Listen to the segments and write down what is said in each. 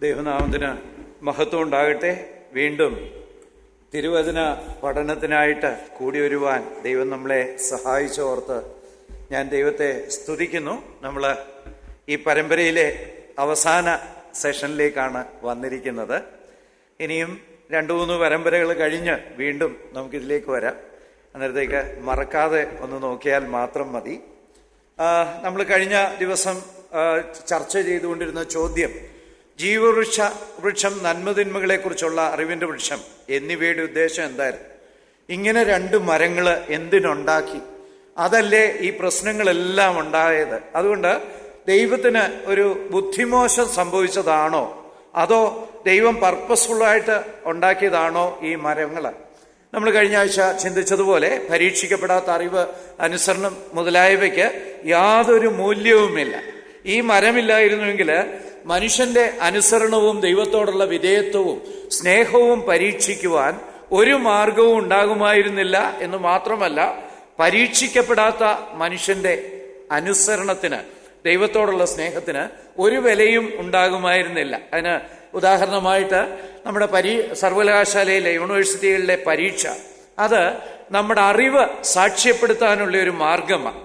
ദൈവനാമത്തിന് മഹത്വം ഉണ്ടാകട്ടെ. വീണ്ടും തിരുവചന പഠനത്തിനായിട്ട് കൂടി വരുവാൻ ദൈവം നമ്മളെ സഹായിച്ചോർത്ത് ഞാൻ ദൈവത്തെ സ്തുതിക്കുന്നു. നമ്മൾ ഈ പരമ്പരയിലെ അവസാന സെഷനിലേക്കാണ് വന്നിരിക്കുന്നത്. ഇനിയും 2-3 പരമ്പരകൾ കഴിഞ്ഞ് വീണ്ടും നമുക്കിതിലേക്ക് വരാം. അന്നേരത്തേക്ക് മറക്കാതെ ഒന്ന് നോക്കിയാൽ മാത്രം മതി. നമ്മൾ കഴിഞ്ഞ ദിവസം ചർച്ച ചെയ്തുകൊണ്ടിരുന്ന ചോദ്യം, ജീവവൃക്ഷം, നന്മതിന്മകളെ കുറിച്ചുള്ള അറിവിന്റെ വൃക്ഷം എന്നിവയുടെ ഉദ്ദേശം എന്തായിരുന്നു? ഇങ്ങനെ 2 മരങ്ങൾ എന്തിനുണ്ടാക്കി? അതല്ലേ ഈ പ്രശ്നങ്ങളെല്ലാം ഉണ്ടായത്? അതുകൊണ്ട് ദൈവത്തിന് ഒരു ബുദ്ധിമോശം സംഭവിച്ചതാണോ, അതോ ദൈവം പർപ്പസ്ഫുള്ളായിട്ട് ഉണ്ടാക്കിയതാണോ ഈ മരങ്ങൾ? നമ്മൾ കഴിഞ്ഞ ആഴ്ച ചിന്തിച്ചതുപോലെ പരീക്ഷിക്കപ്പെടാത്ത അറിവ്, അനുസരണം മുതലായവയ്ക്ക് യാതൊരു മൂല്യവുമില്ല. ഈ മരമില്ലായിരുന്നുവെങ്കിൽ മനുഷ്യന്റെ അനുസരണവും ദൈവത്തോടുള്ള വിധേയത്വവും സ്നേഹവും പരീക്ഷിക്കുവാൻ ഒരു മാർഗവും ഉണ്ടാകുമായിരുന്നില്ല എന്ന് മാത്രമല്ല, പരീക്ഷിക്കപ്പെടാത്ത മനുഷ്യന്റെ അനുസരണത്തിന്, ദൈവത്തോടുള്ള സ്നേഹത്തിന് ഒരു വിലയും ഉണ്ടാകുമായിരുന്നില്ല. അതിന് ഉദാഹരണമായിട്ട് നമ്മുടെ സർവകലാശാലയിലെ യൂണിവേഴ്സിറ്റികളിലെ പരീക്ഷ, അത് നമ്മുടെ അറിവ് സാക്ഷ്യപ്പെടുത്താനുള്ള ഒരു മാർഗമാണ്.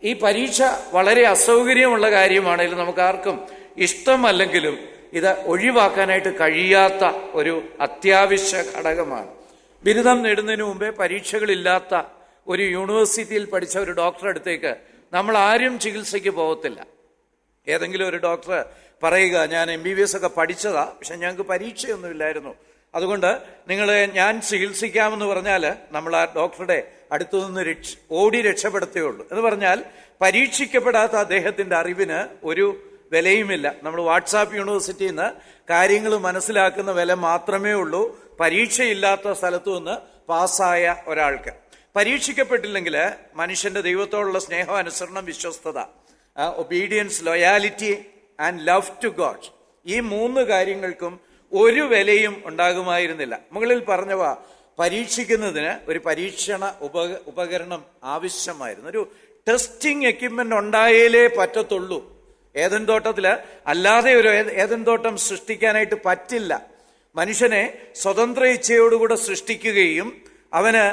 ഈ പരീക്ഷ വളരെ അസൗകര്യമുള്ള കാര്യമാണെങ്കിലും നമുക്ക് ആർക്കും ഇഷ്ടമല്ലെങ്കിലും ഇത് ഒഴിവാക്കാനായിട്ട് കഴിയാത്ത ഒരു അത്യാവശ്യ ഘടകമാണ്. ബിരുദം നേടുന്നതിന് മുമ്പേ പരീക്ഷകളില്ലാത്ത ഒരു യൂണിവേഴ്സിറ്റിയിൽ പഠിച്ച ഒരു ഡോക്ടറെ അടുത്തേക്ക് നമ്മൾ ആരും ചികിത്സയ്ക്ക് പോകത്തില്ല. ഏതെങ്കിലും ഒരു ഡോക്ടർ പറയുക, ഞാൻ MBBS ഒക്കെ പഠിച്ചതാ, പക്ഷെ ഞങ്ങൾക്ക് പരീക്ഷയൊന്നുമില്ലായിരുന്നു, അതുകൊണ്ട് ഞാൻ ചികിത്സിക്കാമെന്ന് പറഞ്ഞാൽ നമ്മൾ ആ ഡോക്ടറുടെ അടുത്തു നിന്ന് ഓടി രക്ഷപ്പെടുത്തുകയുള്ളൂ. എന്ന് പറഞ്ഞാൽ പരീക്ഷിക്കപ്പെടാത്ത അദ്ദേഹത്തിന്റെ അറിവിന് ഒരു വിലയുമില്ല. നമ്മൾ വാട്സാപ്പ് യൂണിവേഴ്സിറ്റിയിൽ നിന്ന് കാര്യങ്ങൾ മനസ്സിലാക്കുന്ന വില മാത്രമേ ഉള്ളൂ പരീക്ഷയില്ലാത്ത സ്ഥലത്തു നിന്ന് പാസ്സായ ഒരാൾക്ക്. പരീക്ഷിക്കപ്പെട്ടില്ലെങ്കിൽ മനുഷ്യന്റെ ദൈവത്തോടുള്ള സ്നേഹം, അനുസരണം, വിശ്വസ്തത, obedience, loyalty and love to God, ഈ 3 കാര്യങ്ങൾക്കും ഒരു വിലയും ഉണ്ടാകുമായിരുന്നില്ല. മുകളിൽ പറഞ്ഞവ പരീക്ഷിക്കുന്നതിന് ഒരു പരീക്ഷണ ഉപകരണം ആവശ്യമായിരുന്നു. ഒരു ടെസ്റ്റിംഗ് എക്യുപ്മെന്റ് ഉണ്ടായാലേ പറ്റത്തുള്ളൂ. ഏദൻ തോട്ടത്തില് അല്ലാതെ ഒരു ഏദൻ തോട്ടം സൃഷ്ടിക്കാനായിട്ട് പറ്റില്ല. മനുഷ്യനെ സ്വതന്ത്ര ഇച്ഛയോടുകൂടെ സൃഷ്ടിക്കുകയും അവന്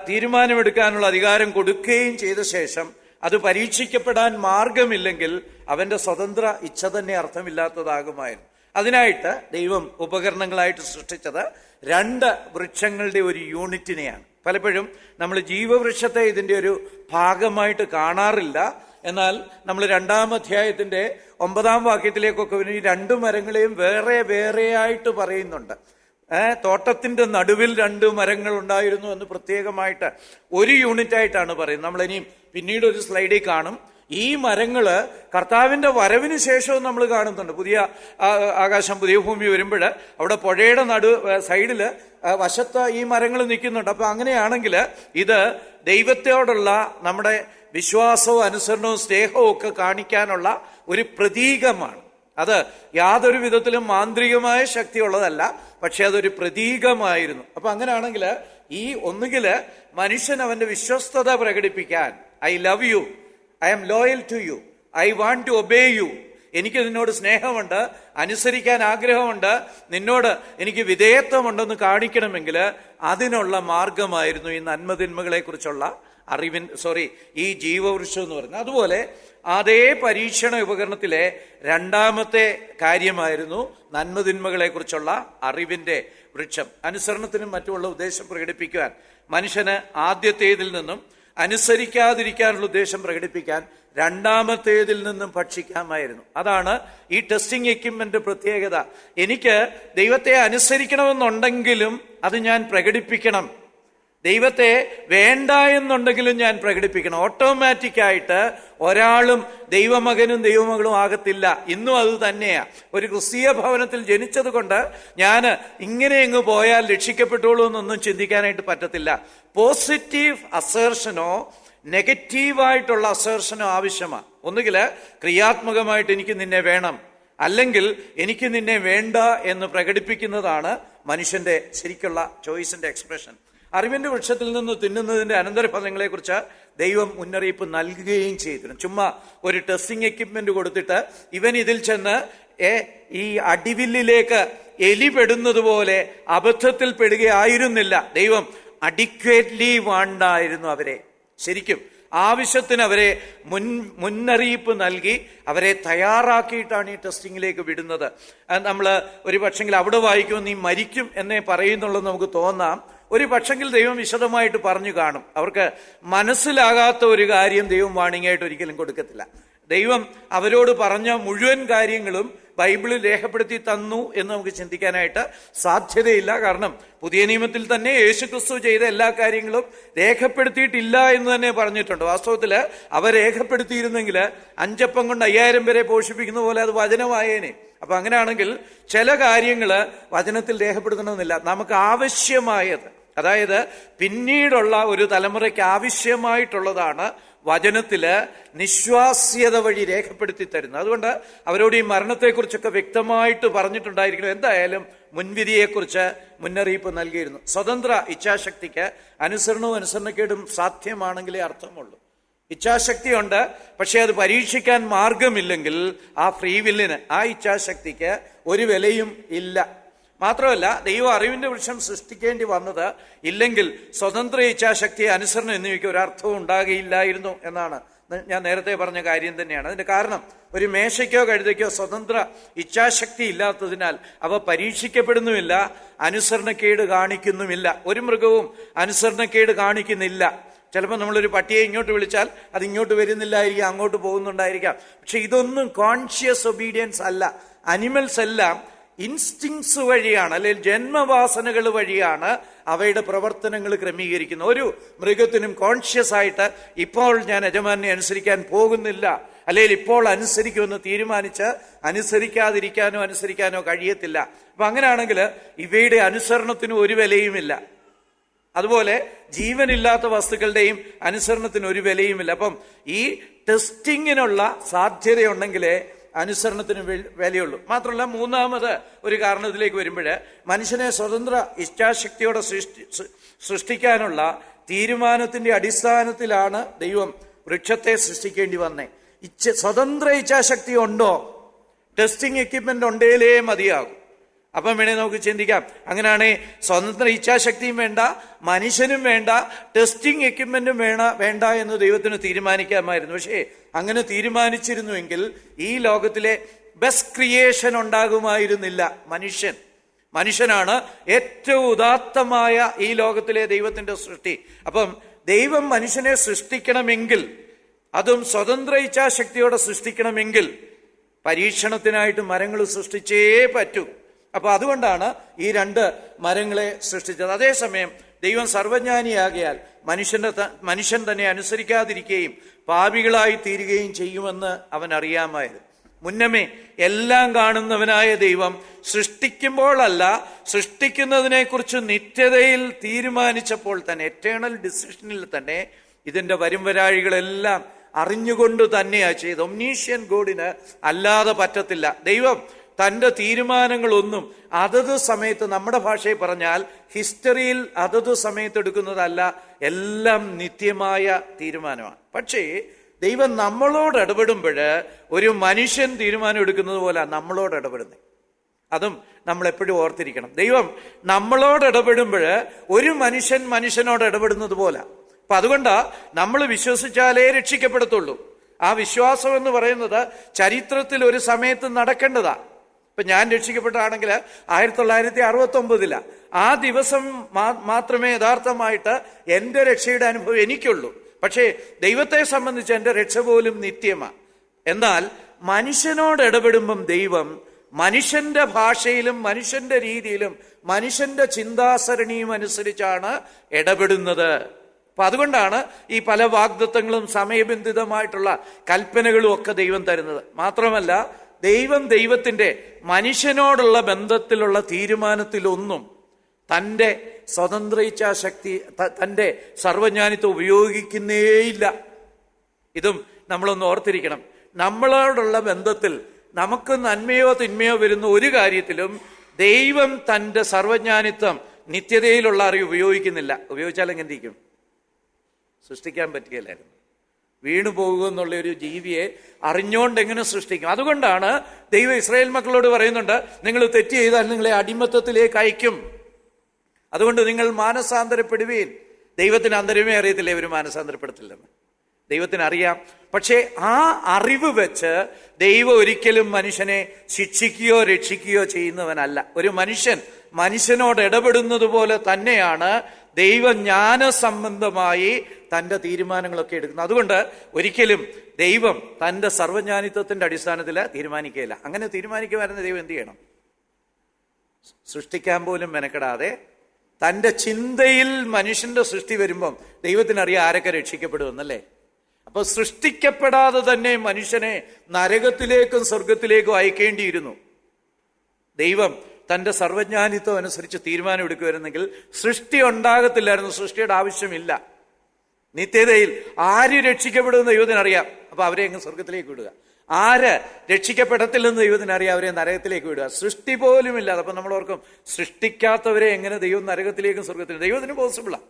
തീരുമാനമെടുക്കാനുള്ള അധികാരം കൊടുക്കുകയും ചെയ്ത ശേഷം അത് പരീക്ഷിക്കപ്പെടാൻ മാർഗമില്ലെങ്കിൽ അവന്റെ സ്വതന്ത്ര ഇച്ഛ തന്നെ അർത്ഥമില്ലാത്തതാകുമായിരുന്നു. അതിനായിട്ട് ദൈവം ഉപകരണങ്ങളായിട്ട് സൃഷ്ടിച്ചത് 2 വൃക്ഷങ്ങളുടെ ഒരു യൂണിറ്റിനെയാണ്. പലപ്പോഴും നമ്മൾ ജീവവൃക്ഷത്തെ ഇതിന്റെ ഒരു ഭാഗമായിട്ട് കാണാറില്ല. എന്നാൽ നമ്മൾ 2-ാം അധ്യായത്തിന്റെ 9-ാം വാക്യത്തിലേക്കൊക്കെ ഈ 2 മരങ്ങളെയും വേറെ വേറെയായിട്ട് പറയുന്നുണ്ട്. തോട്ടത്തിന്റെ നടുവിൽ 2 മരങ്ങൾ ഉണ്ടായിരുന്നു എന്ന് പ്രത്യേകമായിട്ട് ഒരു യൂണിറ്റ് ആയിട്ടാണ് പറയുന്നത്. നമ്മൾ ഇനിയും പിന്നീട് ഒരു സ്ലൈഡിൽ കാണും. ഈ മരങ്ങള് കർത്താവിന്റെ വരവിന് ശേഷവും നമ്മൾ കാണുന്നുണ്ട്. പുതിയ ആകാശം, പുതിയ ഭൂമി വരുമ്പോൾ അവിടെ പുഴയുടെ സൈഡില് വശത്ത് ഈ മരങ്ങൾ നിൽക്കുന്നുണ്ട്. അപ്പൊ അങ്ങനെയാണെങ്കിൽ ഇത് ദൈവത്തോടുള്ള നമ്മുടെ വിശ്വാസവും അനുസരണവും സ്നേഹവും ഒക്കെ കാണിക്കാനുള്ള ഒരു പ്രതീകമാണ്. അത് യാതൊരു വിധത്തിലും മാന്ത്രികമായ ശക്തിയുള്ളതല്ല, പക്ഷെ അതൊരു പ്രതീകമായിരുന്നു. അപ്പൊ അങ്ങനെയാണെങ്കിൽ ഈ ഒന്നുകില് മനുഷ്യൻ അവന്റെ വിശ്വസ്തത പ്രകടിപ്പിക്കാൻ, I love you, I am loyal to you, I want to obey you, എനിക്ക് നിന്നോട് സ്നേഹമുണ്ട്, അനുസരിക്കാൻ ആഗ്രഹമുണ്ട്, നിന്നോട് എനിക്ക് വിധേയത്വമുണ്ടെന്ന് കാണിക്കണമെങ്കിൽ അതിനുള്ള മാർഗമായിരുന്നു ഈ നന്മതിന്മകളെ കുറിച്ചുള്ള ഈ ജീവവൃക്ഷം എന്ന് പറയുന്നത്. അതുപോലെ അതേ പരീക്ഷണ ഉപകരണത്തിലെ 2-ാമത്തെ കാര്യമായിരുന്നു നന്മതിന്മകളെ കുറിച്ചുള്ള അറിവിന്റെ വൃക്ഷം. അനുസരണത്തിനും മറ്റുമുള്ള ഉദ്ദേശം പ്രകടിപ്പിക്കുവാൻ മനുഷ്യന് ആദ്യത്തേതിൽ നിന്നും അനുസരിക്കാതിരിക്കാനുള്ള ഉദ്ദേശം പ്രകടിപ്പിക്കാൻ 2-ാമത്തേതിൽ നിന്നും ഭക്ഷിക്കാമായിരുന്നു. അതാണ് ഈ ടെസ്റ്റിംഗ് എക്യുപ്മെന്റ് പ്രത്യേകത. എനിക്ക് ദൈവത്തെ അനുസരിക്കണമെന്നുണ്ടെങ്കിലും അത് ഞാൻ പ്രകടിപ്പിക്കണം, ദൈവത്തെ വേണ്ട എന്നുണ്ടെങ്കിലും ഞാൻ പ്രകടിപ്പിക്കണം. ഓട്ടോമാറ്റിക്കായിട്ട് ഒരാളും ദൈവമകനും ദൈവമകളും ആകത്തില്ല. ഇന്നും അത് തന്നെയാ. ഒരു ക്രിസ്തീയ ഭവനത്തിൽ ജനിച്ചത് കൊണ്ട് ഞാൻ ഇങ്ങനെ അങ്ങ് പോയാൽ രക്ഷിക്കപ്പെട്ടോളൂ എന്നൊന്നും ചിന്തിക്കാനായിട്ട് പറ്റത്തില്ല. പോസിറ്റീവ് അസേർഷനോ നെഗറ്റീവായിട്ടുള്ള അസേർഷനോ ആവശ്യമാണ്. ഒന്നുകിൽ ക്രിയാത്മകമായിട്ട് എനിക്ക് നിന്നെ വേണം, അല്ലെങ്കിൽ എനിക്ക് നിന്നെ വേണ്ട എന്ന് പ്രകടിപ്പിക്കുന്നതാണ് മനുഷ്യന്റെ ശരിക്കുള്ള ചോയ്സിന്റെ എക്സ്പ്രഷൻ. അറിവിന്റെ വൃക്ഷത്തിൽ നിന്ന് തിന്നുന്നതിന്റെ അനന്തരഫലങ്ങളെ കുറിച്ച് ദൈവം മുന്നറിയിപ്പ് നൽകുകയും ചെയ്തിരുന്നു. ചുമ്മാ ഒരു ടെസ്റ്റിംഗ് എക്യുപ്മെന്റ് കൊടുത്തിട്ട് ഇവൻ ഇതിൽ ചെന്ന് ഈ അടിവില്ലിലേക്ക് എലി പെടുന്നത് പോലെ അബദ്ധത്തിൽ പെടുകയായിരുന്നില്ല. ദൈവം അഡിക്വേറ്റ്ലി വാണ്ടായിരുന്നു അവരെ. ശരിക്കും ആവശ്യത്തിന് അവരെ മുന്നറിയിപ്പ് നൽകി അവരെ തയ്യാറാക്കിയിട്ടാണ് ഈ ടെസ്റ്റിങ്ങിലേക്ക് വിടുന്നത്. നമ്മൾ ഒരു പക്ഷെങ്കിൽ അവിടെ വായിക്കുമ്പോൾ നീ മരിക്കും എന്നേ പറയുന്നുള്ളത് നമുക്ക് തോന്നാം. ഒരു പക്ഷെങ്കിൽ ദൈവം വിശദമായിട്ട് പറഞ്ഞു കാണും. അവർക്ക് മനസ്സിലാകാത്ത ഒരു കാര്യം ദൈവം വാണിംഗ് ആയിട്ട് ഒരിക്കലും കൊടുക്കത്തില്ല. ദൈവം അവരോട് പറഞ്ഞ മുഴുവൻ കാര്യങ്ങളും ബൈബിളിൽ രേഖപ്പെടുത്തി തന്നു എന്ന് നമുക്ക് ചിന്തിക്കാനായിട്ട് സാധ്യതയില്ല. കാരണം പുതിയ നിയമത്തിൽ തന്നെ യേശുക്രിസ്തു ചെയ്ത എല്ലാ കാര്യങ്ങളും രേഖപ്പെടുത്തിയിട്ടില്ല എന്ന് തന്നെ പറഞ്ഞിട്ടുണ്ട്. വാസ്തവത്തിൽ അവ രേഖപ്പെടുത്തിയിരുന്നെങ്കിൽ 5 അപ്പം കൊണ്ട് 5000 പേരെ പോഷിപ്പിക്കുന്ന പോലെ അത് വചനമായേനെ. അപ്പൊ അങ്ങനെയാണെങ്കിൽ ചില കാര്യങ്ങൾ വചനത്തിൽ രേഖപ്പെടുത്തണമെന്നില്ല. നമുക്ക് ആവശ്യമായത്, അതായത് പിന്നീടുള്ള ഒരു തലമുറയ്ക്ക് ആവശ്യമായിട്ടുള്ളതാണ് വചനത്തില് നിശ്വാസ്യത വഴി രേഖപ്പെടുത്തി തരുന്നത്. അതുകൊണ്ട് അവരോട് ഈ മരണത്തെക്കുറിച്ചൊക്കെ വ്യക്തമായിട്ട് പറഞ്ഞിട്ടുണ്ടായിരിക്കണം. എന്തായാലും മുൻവിധിയെക്കുറിച്ച് മുന്നറിയിപ്പ് നൽകിയിരുന്നു. സ്വതന്ത്ര ഇച്ഛാശക്തിക്ക് അനുസരണവും അനുസരണക്കേടും സാധ്യമാണെങ്കിലേ അർത്ഥമുള്ളൂ. ഇച്ഛാശക്തിയുണ്ട്, പക്ഷെ അത് പരീക്ഷിക്കാൻ മാർഗമില്ലെങ്കിൽ ആ ഫ്രീ വില്ലിന്, ആ ഇച്ഛാശക്തിക്ക് ഒരു വിലയും ഇല്ല. മാത്രമല്ല ദൈവം അറിവിന്റെ വൃക്ഷം സൃഷ്ടിക്കേണ്ടി വന്നത് ഇല്ലെങ്കിൽ സ്വതന്ത്ര ഇച്ഛാശക്തി, അനുസരണം എന്നിവയ്ക്ക് ഒരർത്ഥവും ഉണ്ടാകുകയില്ലായിരുന്നു എന്നാണ് ഞാൻ നേരത്തെ പറഞ്ഞ കാര്യം തന്നെയാണ്. അതിന്റെ കാരണം ഒരു മേശയ്ക്കോ കഴുതയ്ക്കോ സ്വതന്ത്ര ഇച്ഛാശക്തി ഇല്ലാത്തതിനാൽ അവ പരീക്ഷിക്കപ്പെടുന്നുമില്ല, അനുസരണക്കേട് കാണിക്കുന്നുമില്ല. ഒരു മൃഗവും അനുസരണക്കേട് കാണിക്കുന്നില്ല. ചിലപ്പോൾ നമ്മളൊരു പട്ടിയെ ഇങ്ങോട്ട് വിളിച്ചാൽ അത് ഇങ്ങോട്ട് വരുന്നില്ലായിരിക്കാം, അങ്ങോട്ട് പോകുന്നുണ്ടായിരിക്കാം. പക്ഷെ ഇതൊന്നും കോൺഷ്യസ് ഒബീഡിയൻസ് അല്ല. അനിമൽസ് എല്ലാം ഇൻസ്റ്റിങ്സ് വഴിയാണ്, അല്ലെങ്കിൽ ജന്മവാസനകൾ വഴിയാണ് അവയുടെ പ്രവർത്തനങ്ങൾ ക്രമീകരിക്കുന്നത്. ഒരു മൃഗത്തിനും കോൺഷ്യസ് ആയിട്ട് ഇപ്പോൾ ഞാൻ യജമാനെ അനുസരിക്കാൻ പോകുന്നില്ല, അല്ലെങ്കിൽ ഇപ്പോൾ അനുസരിക്കുമെന്ന് തീരുമാനിച്ച് അനുസരിക്കാനോ കഴിയത്തില്ല. അപ്പൊ അങ്ങനെയാണെങ്കിൽ ഇവയുടെ അനുസരണത്തിന് ഒരു വിലയുമില്ല. അതുപോലെ ജീവനില്ലാത്ത വസ്തുക്കളുടെയും അനുസരണത്തിന് ഒരു വിലയുമില്ല. അപ്പം ഈ ടെസ്റ്റിങ്ങിനുള്ള സാധ്യതയുണ്ടെങ്കിലേ അനുസരണത്തിന് വിലയുള്ളൂ. മാത്രമല്ല മൂന്നാമത് ഒരു കാരണത്തിലേക്ക് വരുമ്പോൾ മനുഷ്യനെ സ്വതന്ത്ര ഇച്ഛാശക്തിയോടെ സൃഷ്ടിക്കാനുള്ള തീരുമാനത്തിന്റെ അടിസ്ഥാനത്തിലാണ് ദൈവം വൃക്ഷത്തെ സൃഷ്ടിക്കേണ്ടി വന്നേ. സ്വതന്ത്ര ഇച്ഛാശക്തി ഉണ്ടോ? ടെസ്റ്റിംഗ് എക്യുപ്മെന്റ് ഉണ്ടേലേ മതിയാകും. അപ്പം വേണേ നമുക്ക് ചിന്തിക്കാം, അങ്ങനെയാണെങ്കിൽ സ്വതന്ത്ര ഇച്ഛാശക്തിയും വേണ്ട, മനുഷ്യനും വേണ്ട, ടെസ്റ്റിംഗ് എക്യുപ്മെന്റും വേണ്ട എന്ന് ദൈവത്തിന് തീരുമാനിക്കാമായിരുന്നു. പക്ഷേ അങ്ങനെ തീരുമാനിച്ചിരുന്നുവെങ്കിൽ ഈ ലോകത്തിലെ ബെസ്റ്റ് ക്രിയേഷൻ ഉണ്ടാകുമായിരുന്നില്ല. മനുഷ്യനാണ് ഏറ്റവും ഉദാത്തമായ ഈ ലോകത്തിലെ ദൈവത്തിന്റെ സൃഷ്ടി. അപ്പം ദൈവം മനുഷ്യനെ സൃഷ്ടിക്കണമെങ്കിൽ, അതും സ്വതന്ത്ര ഇച്ഛാശക്തിയോടെ സൃഷ്ടിക്കണമെങ്കിൽ പരീക്ഷണത്തിനായിട്ട് മരങ്ങൾ സൃഷ്ടിച്ചേ പറ്റൂ. അപ്പൊ അതുകൊണ്ടാണ് ഈ 2 മരങ്ങളെ സൃഷ്ടിച്ചത്. അതേസമയം ദൈവം സർവജ്ഞാനിയാകിയാൽ മനുഷ്യൻ തന്നെ അനുസരിക്കാതിരിക്കുകയും പാപികളായി തീരുകയും ചെയ്യുമെന്ന് അവൻ അറിയാമായിരുന്നു. മുന്നമേ എല്ലാം കാണുന്നവനായ ദൈവം സൃഷ്ടിക്കുമ്പോഴല്ല, സൃഷ്ടിക്കുന്നതിനെ കുറിച്ച് നിത്യതയിൽ തീരുമാനിച്ചപ്പോൾ തന്നെ, എറ്റേണൽ ഡിസിഷനിൽ തന്നെ ഇതിന്റെ വരുംവരാഴികളെല്ലാം അറിഞ്ഞുകൊണ്ട് തന്നെയാ ചെയ്ത്. ഒംനീഷ്യൻ ഗോഡിന് അല്ലാതെ പറ്റത്തില്ല. ദൈവം തന്റെ തീരുമാനങ്ങളൊന്നും അതത് സമയത്ത്, നമ്മുടെ ഭാഷയിൽ പറഞ്ഞാൽ ഹിസ്റ്ററിയിൽ അതത് സമയത്ത് എടുക്കുന്നതല്ല, എല്ലാം നിത്യമായ തീരുമാനമാണ്. പക്ഷേ ദൈവം നമ്മളോട് ഇടപെടുമ്പോൾ ഒരു മനുഷ്യൻ തീരുമാനം എടുക്കുന്നത് പോലെ നമ്മളോട് ഇടപെടുന്നത്. അതും നമ്മൾ എപ്പോഴും ഓർത്തിരിക്കണം. ദൈവം നമ്മളോട് ഇടപെടുമ്പോൾ ഒരു മനുഷ്യനോട് ഇടപെടുന്നത് പോലെ. അപ്പൊ അതുകൊണ്ടാ നമ്മൾ വിശ്വസിച്ചാലേ രക്ഷിക്കപ്പെടത്തുള്ളൂ. ആ വിശ്വാസം എന്ന് പറയുന്നത് ചരിത്രത്തിൽ ഒരു സമയത്ത് നടക്കേണ്ടതാ. ഇപ്പൊ ഞാൻ രക്ഷിക്കപ്പെട്ടാണെങ്കിൽ 1969 ആ ദിവസം മാത്രമേ യഥാർത്ഥമായിട്ട് എന്റെ രക്ഷയുടെ അനുഭവം എനിക്കുള്ളൂ. പക്ഷേ ദൈവത്തെ സംബന്ധിച്ച് എന്റെ രക്ഷ പോലും നിത്യമാണ്. എന്നാൽ മനുഷ്യനോട് ഇടപെടുമ്പം ദൈവം മനുഷ്യന്റെ ഭാഷയിലും മനുഷ്യന്റെ രീതിയിലും മനുഷ്യന്റെ ചിന്താസരണിയും അനുസരിച്ചാണ് ഇടപെടുന്നത്. അപ്പൊ അതുകൊണ്ടാണ് ഈ പല വാഗ്ദത്തങ്ങളും സമയബന്ധിതമായിട്ടുള്ള കൽപ്പനകളും ഒക്കെ ദൈവം തരുന്നത്. മാത്രമല്ല ദൈവത്തിന്റെ മനുഷ്യനോടുള്ള ബന്ധത്തിലുള്ള തീരുമാനത്തിലൊന്നും തൻ്റെ സ്വതന്ത്ര ഇച്ഛാശക്തി, തൻ്റെ സർവജ്ഞാനിത്വം ഉപയോഗിക്കുന്നേയില്ല. ഇതും നമ്മളൊന്ന് ഓർത്തിരിക്കണം. നമ്മളോടുള്ള ബന്ധത്തിൽ നമുക്ക് നന്മയോ തിന്മയോ വരുന്ന ഒരു കാര്യത്തിലും ദൈവം തൻ്റെ സർവജ്ഞാനിത്വം, നിത്യതയിലുള്ള അറിവ് ഉപയോഗിക്കുന്നില്ല. ഉപയോഗിച്ചാൽ എങ്ങനെ ഇരിക്കും? സൃഷ്ടിക്കാൻ പറ്റുകയില്ലായിരുന്നു. വീണു പോകുക എന്നുള്ള ഒരു ജീവിയെ അറിഞ്ഞുകൊണ്ട് എങ്ങനെ സൃഷ്ടിക്കും? അതുകൊണ്ടാണ് ദൈവം ഇസ്രായേൽ മക്കളോട് പറയുന്നുണ്ട്, നിങ്ങൾ തെറ്റ് ചെയ്താൽ നിങ്ങളെ അടിമത്തത്തിലേക്ക് അയക്കും, അതുകൊണ്ട് നിങ്ങൾ മാനസാന്തരപ്പെടുവീൻ. ദൈവത്തിന് അന്തരമേ അറിയത്തില്ല ഇവർ മാനസാന്തരപ്പെടത്തില്ലെന്ന്. ദൈവത്തിന് അറിയാം. പക്ഷേ ആ അറിവ് വെച്ച് ദൈവം ഒരിക്കലും മനുഷ്യനെ ശിക്ഷിക്കുകയോ രക്ഷിക്കുകയോ ചെയ്യുന്നവനല്ല. ഒരു മനുഷ്യനോട് ഇടപെടുന്നത് പോലെ തന്നെയാണ് ദൈവം ജ്ഞാനസംബന്ധമായി തൻ്റെ തീരുമാനങ്ങളൊക്കെ എടുക്കുന്നത്. അതുകൊണ്ട് ഒരിക്കലും ദൈവം തൻ്റെ സർവ്വജ്ഞാനിത്വത്തിന്റെ അടിസ്ഥാനത്തിൽ തീരുമാനിക്കുകയില്ല. അങ്ങനെ തീരുമാനിക്കുമായിരുന്ന ദൈവം എന്ത് ചെയ്യണം? സൃഷ്ടിക്കാൻ പോലും മെനക്കെടാതെ തൻ്റെ ചിന്തയിൽ മനുഷ്യന്റെ സൃഷ്ടി വരുമ്പം ദൈവത്തിനറിയാം ആരൊക്കെ രക്ഷിക്കപ്പെടുമെന്നല്ലേ. അപ്പൊ സൃഷ്ടിക്കപ്പെടാതെ തന്നെ മനുഷ്യനെ നരകത്തിലേക്കും സ്വർഗത്തിലേക്കും അയക്കേണ്ടിയിരുന്നു. ദൈവം തൻ്റെ സർവ്വജ്ഞാനിത്വം അനുസരിച്ച് തീരുമാനം എടുക്കുമായിരുന്നെങ്കിൽ സൃഷ്ടി ഉണ്ടാകത്തില്ലായിരുന്നു. സൃഷ്ടിയുടെ ആവശ്യമില്ല. നിത്യതയിൽ ആര് രക്ഷിക്കപ്പെടുമെന്ന് ദൈവത്തിനറിയാം. അപ്പൊ അവരെ അങ്ങ് സ്വർഗത്തിലേക്ക് വിടുക. ആര് രക്ഷിക്കപ്പെടത്തില്ലെന്ന് ദൈവത്തിനറിയാം, അവരെ നരകത്തിലേക്ക് വിടുക. സൃഷ്ടി പോലും ഇല്ലാതെ. അപ്പൊ നമ്മൾ ഓർക്കും, സൃഷ്ടിക്കാത്തവരെ എങ്ങനെ ദൈവം നരകത്തിലേക്കും സ്വർഗത്തിലേക്കും? ദൈവത്തിന് പോസിബിളാ.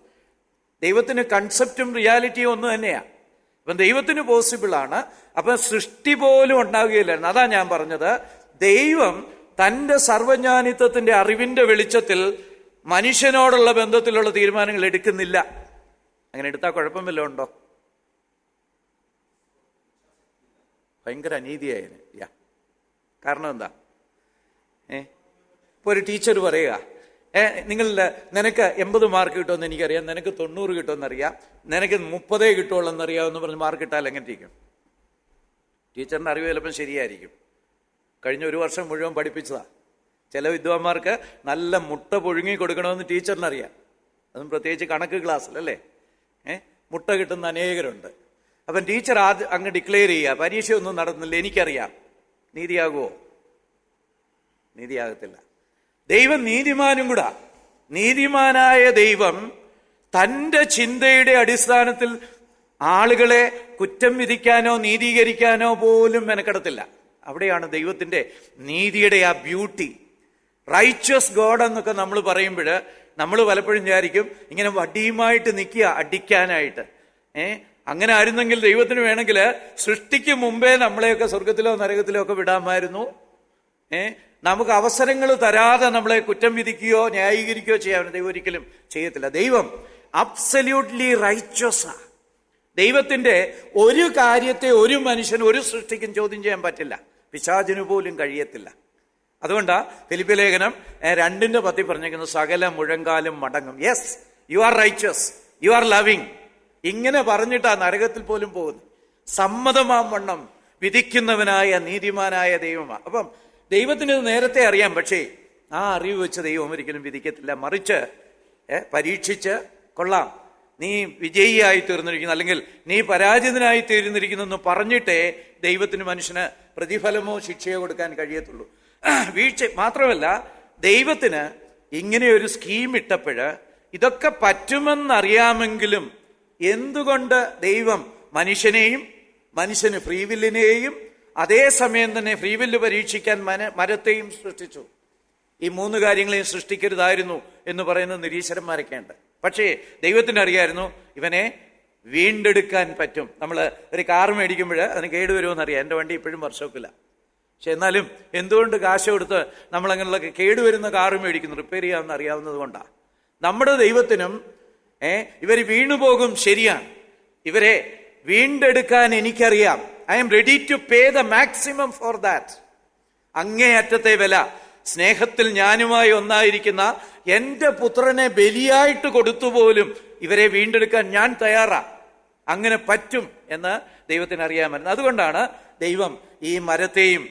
ദൈവത്തിന് കൺസെപ്റ്റും റിയാലിറ്റിയും ഒന്ന് തന്നെയാ. അപ്പം ദൈവത്തിന് പോസിബിളാണ്. അപ്പൊ സൃഷ്ടി പോലും ഉണ്ടാവുകയില്ലായിരുന്നു. അതാ ഞാൻ പറഞ്ഞത്, ദൈവം തൻ്റെ സർവ്വജ്ഞാനിത്വത്തിന്റെ അറിവിന്റെ വെളിച്ചത്തിൽ മനുഷ്യനോടുള്ള ബന്ധത്തിലുള്ള തീരുമാനങ്ങൾ എടുക്കുന്നില്ല. അങ്ങനെ എടുത്താൽ കുഴപ്പം വല്ലതും ഉണ്ടോ? ഭയങ്കര അനീതിയായതിന്. കാരണം എന്താ? ഇപ്പൊ ഒരു ടീച്ചർ പറയുക, നിനക്ക് 80 മാർക്ക് കിട്ടുമെന്ന് എനിക്കറിയാം, നിനക്ക് 90 കിട്ടുമെന്നറിയാം, നിനക്ക് 30 കിട്ടുള്ളെന്നറിയാമെന്ന് പറഞ്ഞ് മാർക്ക് ഇട്ടാൽ എങ്ങനെ ഇരിക്കും? ടീച്ചറിന്റെ അറിവ് ചിലപ്പം ശരിയായിരിക്കും. കഴിഞ്ഞ 1 വർഷം മുഴുവൻ പഠിപ്പിച്ചതാ. ചില വിദ്വാന്മാർക്ക് നല്ല മുട്ട പുഴുങ്ങി കൊടുക്കണമെന്ന് ടീച്ചറിനറിയാം. അതും പ്രത്യേകിച്ച് കണക്ക് ക്ലാസ്സിലല്ലേ. മുട്ട കിട്ടുന്ന അനേകരുണ്ട്. അപ്പം ടീച്ചർ അങ്ങ് ഡിക്ലെയർ ചെയ്യുക, പരീക്ഷയൊന്നും നടന്നില്ല, എനിക്കറിയാം. നീതിയാകുമോ? നീതിയാകത്തില്ല. ദൈവം നീതിമാനും കൂടാ. നീതിമാനായ ദൈവം തൻ്റെ ചിന്തയുടെ അടിസ്ഥാനത്തിൽ ആളുകളെ കുറ്റം വിധിക്കാനോ നീതീകരിക്കാനോ പോലും മെനക്കെടത്തില്ല. അവിടെയാണ് ദൈവത്തിന്റെ നീതിയുടെ ആ ബ്യൂട്ടി. റൈച്ചസ് ഗോഡ് എന്നൊക്കെ നമ്മൾ പറയുമ്പോൾ നമ്മൾ പലപ്പോഴും വിചാരിക്കും ഇങ്ങനെ വടിയുമായിട്ട് നിൽക്കുക അടിക്കാനായിട്ട്. അങ്ങനെ ആയിരുന്നെങ്കിൽ ദൈവത്തിന് വേണമെങ്കിൽ സൃഷ്ടിക്ക് മുമ്പേ നമ്മളെയൊക്കെ സ്വർഗത്തിലോ നരകത്തിലോ ഒക്കെ വിടാമായിരുന്നു. നമുക്ക് അവസരങ്ങൾ തരാതെ നമ്മളെ കുറ്റം വിധിക്കുകയോ ന്യായീകരിക്കുകയോ ചെയ്യാൻ ദൈവം ഒരിക്കലും ചെയ്യത്തില്ല. ദൈവം അബ്സല്യൂട്ട്ലി റൈച്ചസാ. ദൈവത്തിന്റെ ഒരു കാര്യത്തെ ഒരു മനുഷ്യന് ഒരു സൃഷ്ടിക്കും ചോദ്യം ചെയ്യാൻ പറ്റില്ല. പിശാചിനു പോലും കഴിയത്തില്ല. അതുകൊണ്ടാ ഫിലിപ്പി ലേഖനം 2:10 പറഞ്ഞിരിക്കുന്നത്, സകല മുഴങ്കാലും മടങ്ങും. Yes, you are righteous, you are loving. ഇങ്ങനെ പറഞ്ഞിട്ടാ നരകത്തിൽ പോലും പോകുന്നത്. സമ്മതമാം വണ്ണം വിധിക്കുന്നവനായ നീതിമാനായ ദൈവമാണ്. അപ്പം ദൈവത്തിന് ഇത് നേരത്തെ അറിയാം. പക്ഷേ ആ അറിവ് വെച്ച് ദൈവം ഒരിക്കലും വിധിക്കത്തില്ല. മറിച്ച് പരീക്ഷിച്ച്, കൊള്ളാം, നീ വിജയിയായി തീർന്നിരിക്കുന്നു അല്ലെങ്കിൽ നീ പരാജിതനായി തീർന്നിരിക്കുന്നു എന്ന് പറഞ്ഞിട്ടേ ദൈവത്തിന് മനുഷ്യന് പ്രതിഫലമോ ശിക്ഷയോ കൊടുക്കാൻ കഴിയത്തുള്ളൂ. വീഴ്ച മാത്രമല്ല, ദൈവത്തിന് ഇങ്ങനെ ഒരു സ്കീം ഇട്ടപ്പോഴ് ഇതൊക്കെ പറ്റുമെന്നറിയാമെങ്കിലും എന്തുകൊണ്ട് ദൈവം മനുഷ്യനെയും മനുഷ്യന് ഫ്രീവില്ലിനെയും അതേസമയം തന്നെ ഫ്രീവില്ല് പരീക്ഷിക്കാൻ മരത്തെയും സൃഷ്ടിച്ചു? ഈ 3 കാര്യങ്ങളെയും സൃഷ്ടിക്കരുതായിരുന്നു എന്ന് പറയുന്ന നിരീശ്വരന്മാരൊക്കെ ഉണ്ട്. പക്ഷേ ദൈവത്തിന് അറിയായിരുന്നു ഇവനെ വീണ്ടെടുക്കാൻ പറ്റും. നമ്മൾ ഒരു കാർ മേടിക്കുമ്പോൾ അതിന് കേടുവരുമെന്ന് അറിയാം. എൻ്റെ വണ്ടി ഇപ്പോഴും വർഷമൊക്കില്ല. പക്ഷെ എന്നാലും എന്തുകൊണ്ട് കാശ് കൊടുത്ത് നമ്മളങ്ങനെയുള്ള കേടുവരുന്ന കാറ് മേടിക്കുന്നു? റിപ്പയർ ചെയ്യാമെന്ന് അറിയാവുന്നത് കൊണ്ടാണ്. നമ്മുടെ ദൈവത്തിനും ഇവർ വീണുപോകും, ശരിയാണ്. ഇവരെ വീണ്ടെടുക്കാൻ എനിക്കറിയാം. I am ready to pay the maximum for that. അങ്ങേയറ്റത്തെ വില. സ്നേഹത്തിൽ ഞാനുമായി ഒന്നായിരിക്കുന്ന എന്റെ പുത്രനെ ബലിയായിട്ട് കൊടുത്തുപോലും ഇവരെ വീണ്ടെടുക്കാൻ ഞാൻ തയ്യാറാ. അങ്ങനെ പറ്റും എന്ന് ദൈവത്തിന് അറിയാമായിരുന്നു. അതുകൊണ്ടാണ് ദൈവം ഈ മരത്തെയും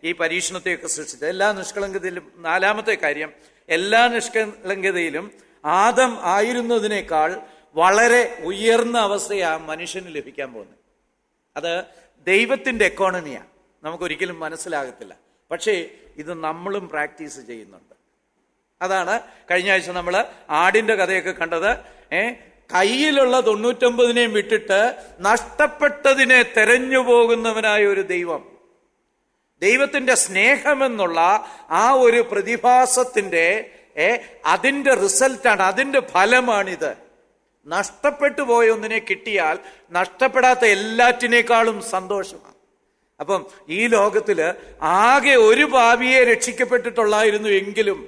ഈ പരീക്ഷണത്തെയൊക്കെ സൃഷ്ടിച്ചത്. എല്ലാ നിഷ്കളങ്കതയിലും 4-മത്തെ കാര്യം, എല്ലാ നിഷ്കളങ്കതയിലും ആദം ആയിരുന്നതിനേക്കാൾ വളരെ ഉയർന്ന അവസ്ഥയാണ് മനുഷ്യന് ലഭിക്കാൻ പോകുന്നത്. അത് ദൈവത്തിന്റെ എക്കോണമിയാണ്. നമുക്കൊരിക്കലും മനസ്സിലാകത്തില്ല. പക്ഷേ ഇത് നമ്മളും പ്രാക്ടീസ് ചെയ്യുന്നുണ്ട്. അതാണ് കഴിഞ്ഞ ആഴ്ച നമ്മൾ ആടിന്റെ കഥയൊക്കെ കണ്ടത്. കയ്യിലുള്ള 99 വിട്ടിട്ട് നഷ്ടപ്പെട്ടതിനെ തെരഞ്ഞു പോകുന്നവനായ ഒരു ദൈവം. ദൈവത്തിന്റെ സ്നേഹമെന്നുള്ള ആ ഒരു പ്രതിഭാസത്തിന്റെ അതിന്റെ റിസൾട്ടാണ്, അതിന്റെ ഫലമാണിത്. നഷ്ടപ്പെട്ടു പോയ ഒന്നിനെ കിട്ടിയാൽ നഷ്ടപ്പെടാത്ത എല്ലാറ്റിനേക്കാളും സന്തോഷമാണ്. അപ്പം ഈ ലോകത്തില് ആകെ ഒരു പാപിയെ രക്ഷിക്കപ്പെട്ടിട്ടുള്ളായിരുന്നു എങ്കിലും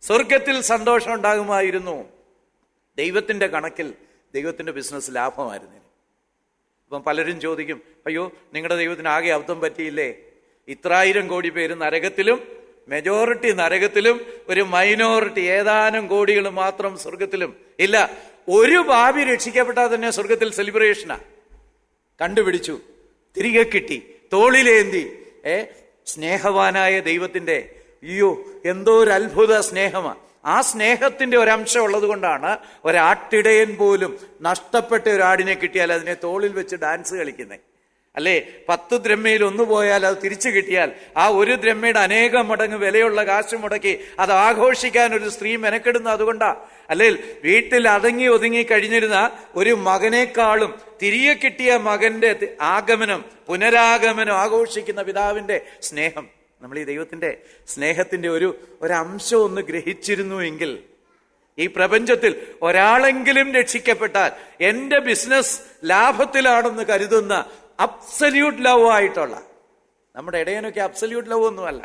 സ്വർഗത്തിൽ സന്തോഷം ഉണ്ടാകുമായിരുന്നു. ദൈവത്തിന്റെ കണക്കിൽ ദൈവത്തിന്റെ ബിസിനസ് ലാഭമായിരുന്നു. അപ്പം പലരും ചോദിക്കും, അയ്യോ നിങ്ങളുടെ ദൈവത്തിന് ആകെ അബദ്ധം പറ്റിയില്ലേ? ഇത്രായിരം കോടി പേര് നരകത്തിലും മെജോറിറ്റി നരകത്തിലും ഒരു മൈനോറിറ്റി ഏതാനും കോടികൾ മാത്രം സ്വർഗത്തിലും. ഇല്ല, ഒരു പാപി രക്ഷിക്കപ്പെട്ടാൽ തന്നെ സ്വർഗത്തിൽ സെലിബ്രേഷനാ. കണ്ടുപിടിച്ചു, തിരികെ കിട്ടി, തോളിലേന്തി. സ്നേഹവാനായ ദൈവത്തിന്റെ അയ്യോ എന്തോ ഒരു അത്ഭുത സ്നേഹമാണ്. ആ സ്നേഹത്തിന്റെ ഒരംശം ഉള്ളത് കൊണ്ടാണ് ഒരാട്ടിടയൻ പോലും നഷ്ടപ്പെട്ട ഒരാടിനെ കിട്ടിയാൽ അതിനെ തോളിൽ വെച്ച് ഡാൻസ് കളിക്കുന്നത്. അല്ലേ, 10 ദ്രഹ്മയിൽ ഒന്ന് പോയാൽ അത് തിരിച്ചു കിട്ടിയാൽ ആ 1 ദ്രഹ്മയുടെ അനേകം മടങ്ങ് വിലയുള്ള കാശ് മുടക്കി അത് ആഘോഷിക്കാൻ ഒരു സ്ത്രീ മെനക്കെടുന്ന അതുകൊണ്ടാ. അല്ലെ, വീട്ടിൽ അടങ്ങി ഒതുങ്ങി കഴിഞ്ഞിരുന്ന ഒരു മകനേക്കാളും തിരികെ കിട്ടിയ മകന്റെ ആഗമനം, പുനരാഗമനം ആഘോഷിക്കുന്ന പിതാവിന്റെ സ്നേഹം. നമ്മൾ ഈ ദൈവത്തിന്റെ സ്നേഹത്തിന്റെ ഒരു അംശം ഒന്ന് ഗ്രഹിച്ചിരുന്നു എങ്കിൽ ഈ പ്രപഞ്ചത്തിൽ ഒരാളെങ്കിലും രക്ഷിക്കപ്പെട്ടാൽ എന്റെ ബിസിനസ് ലാഭത്തിലാണെന്ന് കരുതുന്ന അബ്സല്യൂട്ട് ലവ് ആയിട്ടുള്ള, നമ്മുടെ ഇടയനൊക്കെ അബ്സല്യൂട്ട് ലവ് ഒന്നുമല്ല,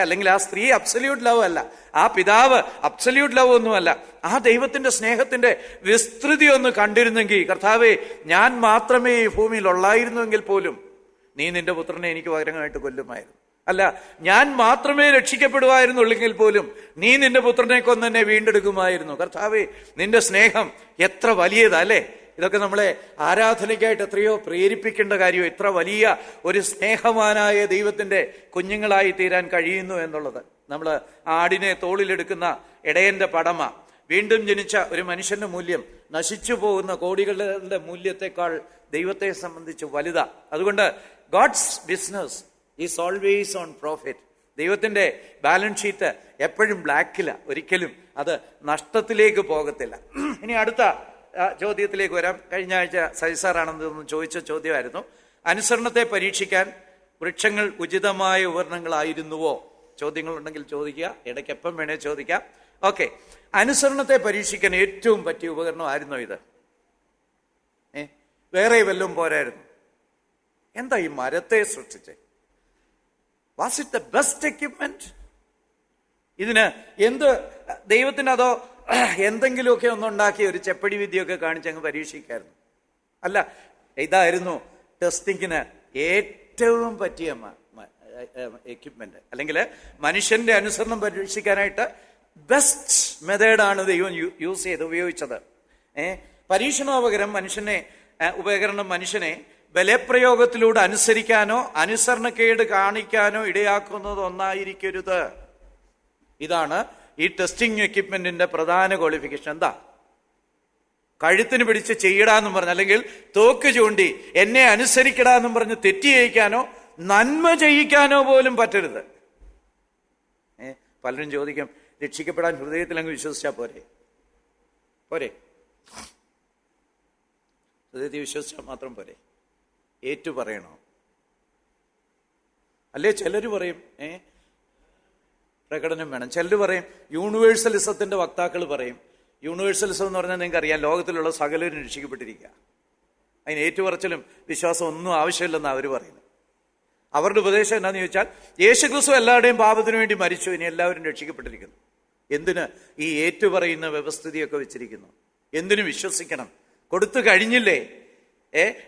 അല്ലെങ്കിൽ ആ സ്ത്രീ അബ്സല്യൂട്ട് ലവ് അല്ല, ആ പിതാവ് അബ്സല്യൂട്ട് ലവ് ഒന്നുമല്ല, ആ ദൈവത്തിന്റെ സ്നേഹത്തിന്റെ വിസ്തൃതി ഒന്ന് കണ്ടിരുന്നെങ്കിൽ, കർത്താവേ ഞാൻ മാത്രമേ ഈ ഭൂമിയിൽ ഉള്ളായിരുന്നുവെങ്കിൽ പോലും നീ നിന്റെ പുത്രനെ എനിക്ക് പകരമായിട്ട് കൊല്ലുമായിരുന്നു. അല്ല, ഞാൻ മാത്രമേ രക്ഷിക്കപ്പെടുമായിരുന്നുള്ളെങ്കിൽ പോലും നീ നിന്റെ പുത്രനെ കൊന്നെന്നെ വീണ്ടെടുക്കുമായിരുന്നു. കർത്താവേ നിന്റെ സ്നേഹം എത്ര വലിയതാ അല്ലേ? ഇതൊക്കെ നമ്മളെ ആരാധനയ്ക്കായിട്ട് എത്രയോ പ്രേരിപ്പിക്കേണ്ട കാര്യമോ. ഇത്ര വലിയ ഒരു സ്നേഹവാനായ ദൈവത്തിന്റെ കുഞ്ഞുങ്ങളായി തീരാൻ കഴിയുന്നു എന്നുള്ളത്. നമ്മൾ ആടിനെ തോളിലെടുക്കുന്ന ഇടയന്റെ പടമ. വീണ്ടും ജനിച്ച ഒരു മനുഷ്യന്റെ മൂല്യം നശിച്ചു പോകുന്ന കോടികളുടെ മൂല്യത്തെക്കാൾ ദൈവത്തെ സംബന്ധിച്ച് വലുതാ. അതുകൊണ്ട് God's business is always on profit. ദൈവത്തിന്റെ ബാലൻസ് ഷീറ്റ് എപ്പോഴും ബ്ലാക്കില, ഒരിക്കലും അത് നഷ്ടത്തിലേക്ക് പോകത്തില്ല. ഇനി അടുത്ത ചോദ്യത്തിലേക്ക് വരാം. കഴിഞ്ഞ ആഴ്ച സൈസാറാണെന്ന് ചോദിച്ച ചോദ്യമായിരുന്നു, അനുസരണത്തെ പരീക്ഷിക്കാൻ വൃക്ഷങ്ങൾ ഉചിതമായ ഉപകരണങ്ങളായിരുന്നുവോ? ചോദ്യങ്ങളുണ്ടെങ്കിൽ ചോദിക്കുക, ഇടയ്ക്ക് എപ്പം വേണേ ചോദിക്കാം. ഓക്കെ, അനുസരണത്തെ പരീക്ഷിക്കാൻ ഏറ്റവും പറ്റിയ ഉപകരണം ആയിരുന്നോ ഇത്? വേറെ വല്ലതും പോരായിരുന്നു? എന്താ ഈ മരത്തെ സൃഷ്ടിച്ചേ? Was it the best equipment? ഇതിന് എന്ത് ദൈവത്തിന് അതോ എന്തെങ്കിലുമൊക്കെ ഒന്നുണ്ടാക്കി ഒരു ചെപ്പടി വിദ്യയൊക്കെ കാണിച്ചങ്ങ് പരീക്ഷിക്കായിരുന്നു? അല്ല, ഇതായിരുന്നു ടെസ്റ്റിങ്ങിന് ഏറ്റവും പറ്റിയ എക്യുപ്മെന്റ്. അല്ലെങ്കിൽ മനുഷ്യന്റെ അനുസരണം പരീക്ഷിക്കാനായിട്ട് ബെസ്റ്റ് മെത്തേഡാണ് ദൈവം ഉപയോഗിച്ചത്. പരീക്ഷണോപകരണം മനുഷ്യനെ ബലപ്രയോഗത്തിലൂടെ അനുസരിക്കാനോ അനുസരണക്കേട് കാണിക്കാനോ ഇടയാക്കുന്നത് ഒന്നായിരിക്കരുത്. ഇതാണ് ഈ ടെസ്റ്റിംഗ് എക്യുപ്മെന്റിന്റെ പ്രധാന ക്വാളിഫിക്കേഷൻ. എന്താ? കഴുത്തിന് പിടിച്ച് ചെയ്യടാന്നും പറഞ്ഞ്, അല്ലെങ്കിൽ തോക്ക് ചൂണ്ടി എന്നെ അനുസരിക്കടാന്നും പറഞ്ഞ് തെറ്റ് ചെയ്യിക്കാനോ നന്മ ചെയ്യിക്കാനോ പോലും പറ്റരുത്. പലരും ചോദിക്കും, രക്ഷിക്കപ്പെടാൻ ഹൃദയത്തിൽ അങ്ങ് വിശ്വസിച്ചാൽ പോരെ? ഹൃദയത്തിൽ വിശ്വസിച്ചാൽ മാത്രം പോരെ? ഏറ്റു പറയണോ? അല്ലേ ചിലർ പറയും പ്രകടനം വേണം. ചിലർ പറയും, യൂണിവേഴ്സലിസത്തിന്റെ വക്താക്കൾ പറയും, യൂണിവേഴ്സലിസം എന്ന് പറഞ്ഞാൽ നിങ്ങൾക്ക് അറിയാം, ലോകത്തിലുള്ള സകലരും രക്ഷിക്കപ്പെട്ടിരിക്കുക, അതിന് ഏറ്റുപറച്ചിലും വിശ്വാസം ഒന്നും ആവശ്യമില്ലെന്ന് അവർ പറയുന്നത്. അവരുടെ ഉപദേശം എന്താണെന്ന് ചോദിച്ചാൽ, യേശുക്രിസ്തു എല്ലാവരുടെയും പാപത്തിനു വേണ്ടി മരിച്ചു, ഇനി എല്ലാവരും രക്ഷിക്കപ്പെട്ടിരിക്കുന്നു. എന്തിന് ഈ ഏറ്റുപറയുന്ന വ്യവസ്ഥിതിയൊക്കെ വെച്ചിരിക്കുന്നു? എന്തിനു വിശ്വസിക്കണം? കൊടുത്തു കഴിഞ്ഞില്ലേ?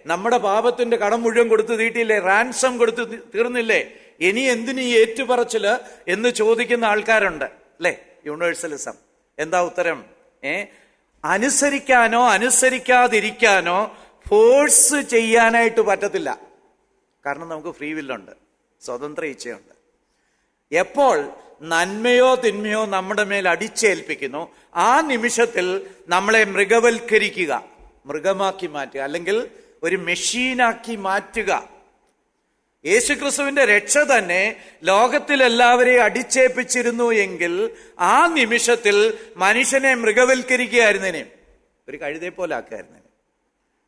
നമ്മുടെ പാപത്തിന്റെ കടം മുഴുവൻ കൊടുത്തു തീട്ടിയില്ലേ? റാൻസം കൊടുത്തു തീർന്നില്ലേ? ഇനി എന്തിനു ഈ ഏറ്റുപറച്ചില് എന്ന് ചോദിക്കുന്ന ആൾക്കാരുണ്ട് അല്ലേ? യൂണിവേഴ്സലിസം. എന്താ ഉത്തരം? അനുസരിക്കാനോ അനുസരിക്കാതിരിക്കാനോ ഫോഴ്സ് ചെയ്യാനായിട്ട് പറ്റത്തില്ല. കാരണം നമുക്ക് ഫ്രീ വില്ലുണ്ട്, സ്വതന്ത്ര ഇച്ഛയുണ്ട്. എപ്പോൾ നന്മയോ തിന്മയോ നമ്മുടെ മേൽ അടിച്ചേൽപ്പിക്കുന്നു, ആ നിമിഷത്തിൽ നമ്മളെ മൃഗവൽക്കരിക്കുക, മൃഗമാക്കി മാറ്റുക, അല്ലെങ്കിൽ ഒരു മെഷീനാക്കി മാറ്റുക. യേശുക്രിസ്തുവിന്റെ രക്ഷ തന്നെ ലോകത്തിലെല്ലാവരെയും അടിച്ചേൽപ്പിച്ചിരുന്നു എങ്കിൽ ആ നിമിഷത്തിൽ മനുഷ്യനെ മൃഗവൽക്കരിക്കുകയായിരുന്നേനെ, ഒരു കഴുതയെ പോലെ ആക്കുകയായിരുന്നേനെ.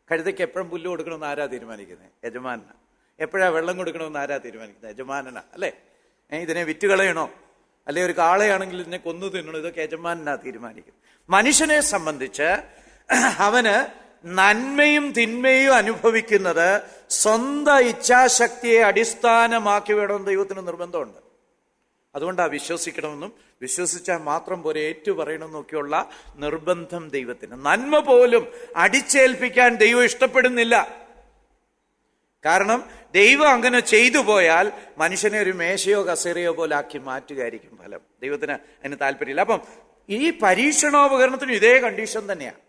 കഴുതയ്ക്ക് എപ്പോഴും പുല്ല് കൊടുക്കണമെന്ന് ആരാ തീരുമാനിക്കുന്നത്? യജമാനാ. എപ്പോഴാ വെള്ളം കൊടുക്കണമെന്ന് ആരാ തീരുമാനിക്കുന്നത്? യജമാനാ അല്ലേ? ഇതിനെ വിറ്റുകളയണോ, അല്ലെ ഒരു കാളയാണെങ്കിൽ ഇതിനെ കൊന്നു തിന്നണോ, ഇതൊക്കെ യജമാനാ തീരുമാനിക്കുന്നത്. മനുഷ്യനെ സംബന്ധിച്ച് അവന് നന്മയും തിന്മയും അനുഭവിക്കുന്നത് സ്വന്തം ഇച്ഛാശക്തിയെ അടിസ്ഥാനമാക്കി വേണമെന്ന് ദൈവത്തിന് നിർബന്ധമുണ്ട്. അതുകൊണ്ടാണ് വിശ്വസിക്കണമെന്നും വിശ്വസിച്ചാൽ മാത്രം പോരെ ഏറ്റു പറയണമെന്നൊക്കെയുള്ള നിർബന്ധം ദൈവത്തിന്. നന്മ പോലും അടിച്ചേൽപ്പിക്കാൻ ദൈവം ഇഷ്ടപ്പെടുന്നില്ല. കാരണം ദൈവം അങ്ങനെ ചെയ്തു പോയാൽ മനുഷ്യനെ ഒരു മേശയോ കസേരയോ പോലെ ആക്കി മാറ്റുകയായിരിക്കും ഫലം. ദൈവത്തിന് അതിന് താല്പര്യമില്ല. അപ്പം ഈ പരീക്ഷണോപകരണത്തിനും ഇതേ കണ്ടീഷൻ തന്നെയാണ്.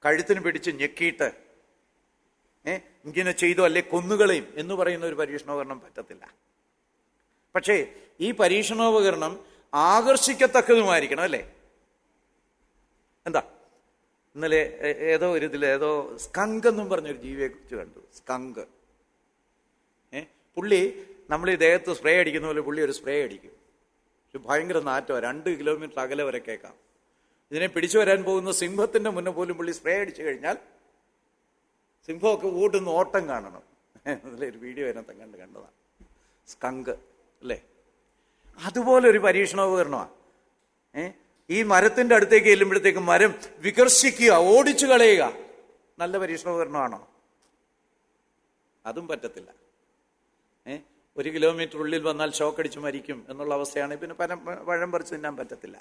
കഴുത്തിന് പിടിച്ച് ഞെക്കിയിട്ട് ഇങ്ങനെ ചെയ്തു അല്ലെ കൊന്നുകളയും എന്ന് പറയുന്ന ഒരു പരീക്ഷണോപകരണം പറ്റത്തില്ല. പക്ഷേ ഈ പരീക്ഷണോപകരണം ആകർഷിക്കത്തക്കതുമായിരിക്കണം, അല്ലേ? എന്താ, ഇന്നലെ ഏതോ ഒരു ഏതോ സ്കങ്ക് എന്നും പറഞ്ഞൊരു ജീവിയെ കുറിച്ച് കണ്ടു. സ്കങ്ക് പുള്ളി നമ്മൾ ഈ ദേഹത്ത് സ്പ്രേ അടിക്കുന്ന പോലെ പുള്ളി ഒരു സ്പ്രേ അടിക്കും. ഭയങ്കര നാറ്റോ, 2 കിലോമീറ്റർ അകലെ വരെ കേൾക്കാം. ഇതിനെ പിടിച്ചു വരാൻ പോകുന്ന സിംഹത്തിന്റെ മുന്നേ പോലും പുള്ളി സ്പ്രേ അടിച്ചു കഴിഞ്ഞാൽ സിംഹമൊക്കെ ഓടുന്ന ഓട്ടം കാണണം. അതിലൊരു വീഡിയോ അതിനകത്ത് കണ്ടതാണ്. സ്കങ്ക് അല്ലേ? അതുപോലെ ഒരു പരീക്ഷണോപകരണമാണ്. ഈ മരത്തിന്റെ അടുത്തേക്ക് ചെല്ലുമ്പോഴത്തേക്ക് മരം വികർഷിക്കുക, ഓടിച്ചു കളയുക. നല്ല പരീക്ഷണോപകരണമാണോ? അതും പറ്റത്തില്ല. 1 കിലോമീറ്റർ ഉള്ളിൽ വന്നാൽ ഷോക്കടിച്ച് മരിക്കും എന്നുള്ള അവസ്ഥയാണ്. പിന്നെ പഴം പറിച്ച് തിന്നാൻ പറ്റത്തില്ല.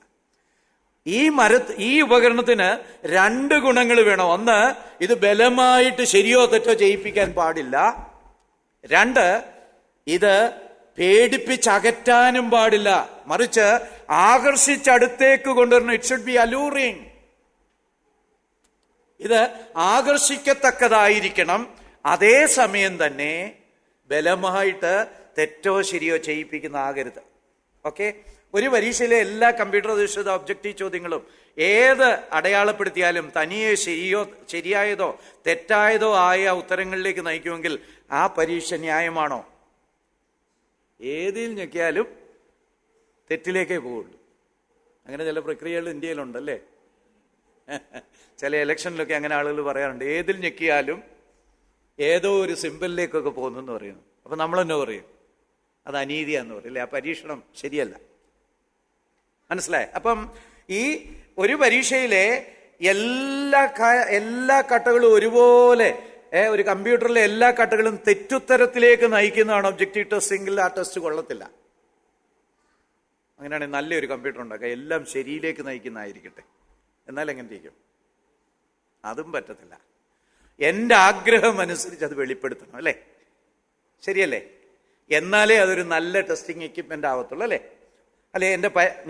ഈ ഉപകരണത്തിന് 2 ഗുണങ്ങൾ വേണം. ഒന്ന്, ഇത് ബലമായിട്ട് ശരിയോ തെറ്റോ ചെയ്യിപ്പിക്കാൻ പാടില്ല. 2, ഇത് പേടിപ്പിച്ചകറ്റാനും പാടില്ല. മറിച്ച് ആകർഷിച്ചടുത്തേക്ക് കൊണ്ടുവരണം. It should be alluring. ഇത് ആകർഷിക്കത്തക്കതായിരിക്കണം. അതേസമയം തന്നെ ബലമായിട്ട് തെറ്റോ ശരിയോ ചെയ്യിപ്പിക്കുന്ന ആകരുത്. ഓക്കെ? ഒരു പരീക്ഷയിലെ എല്ലാ കമ്പ്യൂട്ടർ അധിഷ്ഠിത ഒബ്ജക്റ്റീവ് ചോദ്യങ്ങളും ഏത് അടയാളപ്പെടുത്തിയാലും തനിയെ ശരിയായതോ തെറ്റായതോ ആയ ഉത്തരങ്ങളിലേക്ക് നയിക്കുമെങ്കിൽ ആ പരീക്ഷ ന്യായമാണോ? ഏതിൽ ഞെക്കിയാലും തെറ്റിലേക്കേ പോവുള്ളൂ. അങ്ങനെ ചില പ്രക്രിയകൾ ഇന്ത്യയിലുണ്ടല്ലേ? ചില ഇലക്ഷനിലൊക്കെ അങ്ങനെ ആളുകൾ പറയാറുണ്ട്, ഏതിൽ ഞെക്കിയാലും ഏതോ ഒരു സിമ്പിളിലേക്കൊക്കെ പോകുന്നെന്ന് പറയുന്നു. അപ്പൊ നമ്മളെന്നെ പറയും അത് അനീതിയാന്ന് പറയില്ലേ? ആ പരീക്ഷണം ശരിയല്ല. മനസ്സിലായി? അപ്പം ഈ ഒരു പരീക്ഷയിലെ എല്ലാ കട്ടകളും ഒരുപോലെ, ഒരു കമ്പ്യൂട്ടറിലെ എല്ലാ കട്ടകളും തെറ്റുത്തരത്തിലേക്ക് നയിക്കുന്നതാണ് ഒബ്ജക്റ്റീവ് ടെസ്റ്റിംഗിൽ. ആ ടെസ്റ്റ് കൊള്ളത്തില്ല. അങ്ങനെയാണെങ്കിൽ നല്ലൊരു കമ്പ്യൂട്ടർ ഉണ്ടാക്കുക, എല്ലാം ശരിയിലേക്ക് നയിക്കുന്നതായിരിക്കട്ടെ. എന്നാൽ എങ്ങനെ ഇരിക്കും? അതും പറ്റത്തില്ല. എൻ്റെ ആഗ്രഹം അനുസരിച്ച് അത് വെളിപ്പെടുത്തണം, അല്ലേ? ശരിയല്ലേ? എന്നാലേ അതൊരു നല്ല ടെസ്റ്റിംഗ് എക്യുപ്മെന്റ് ആവത്തുള്ളൂ, അല്ലേ? അല്ലെ,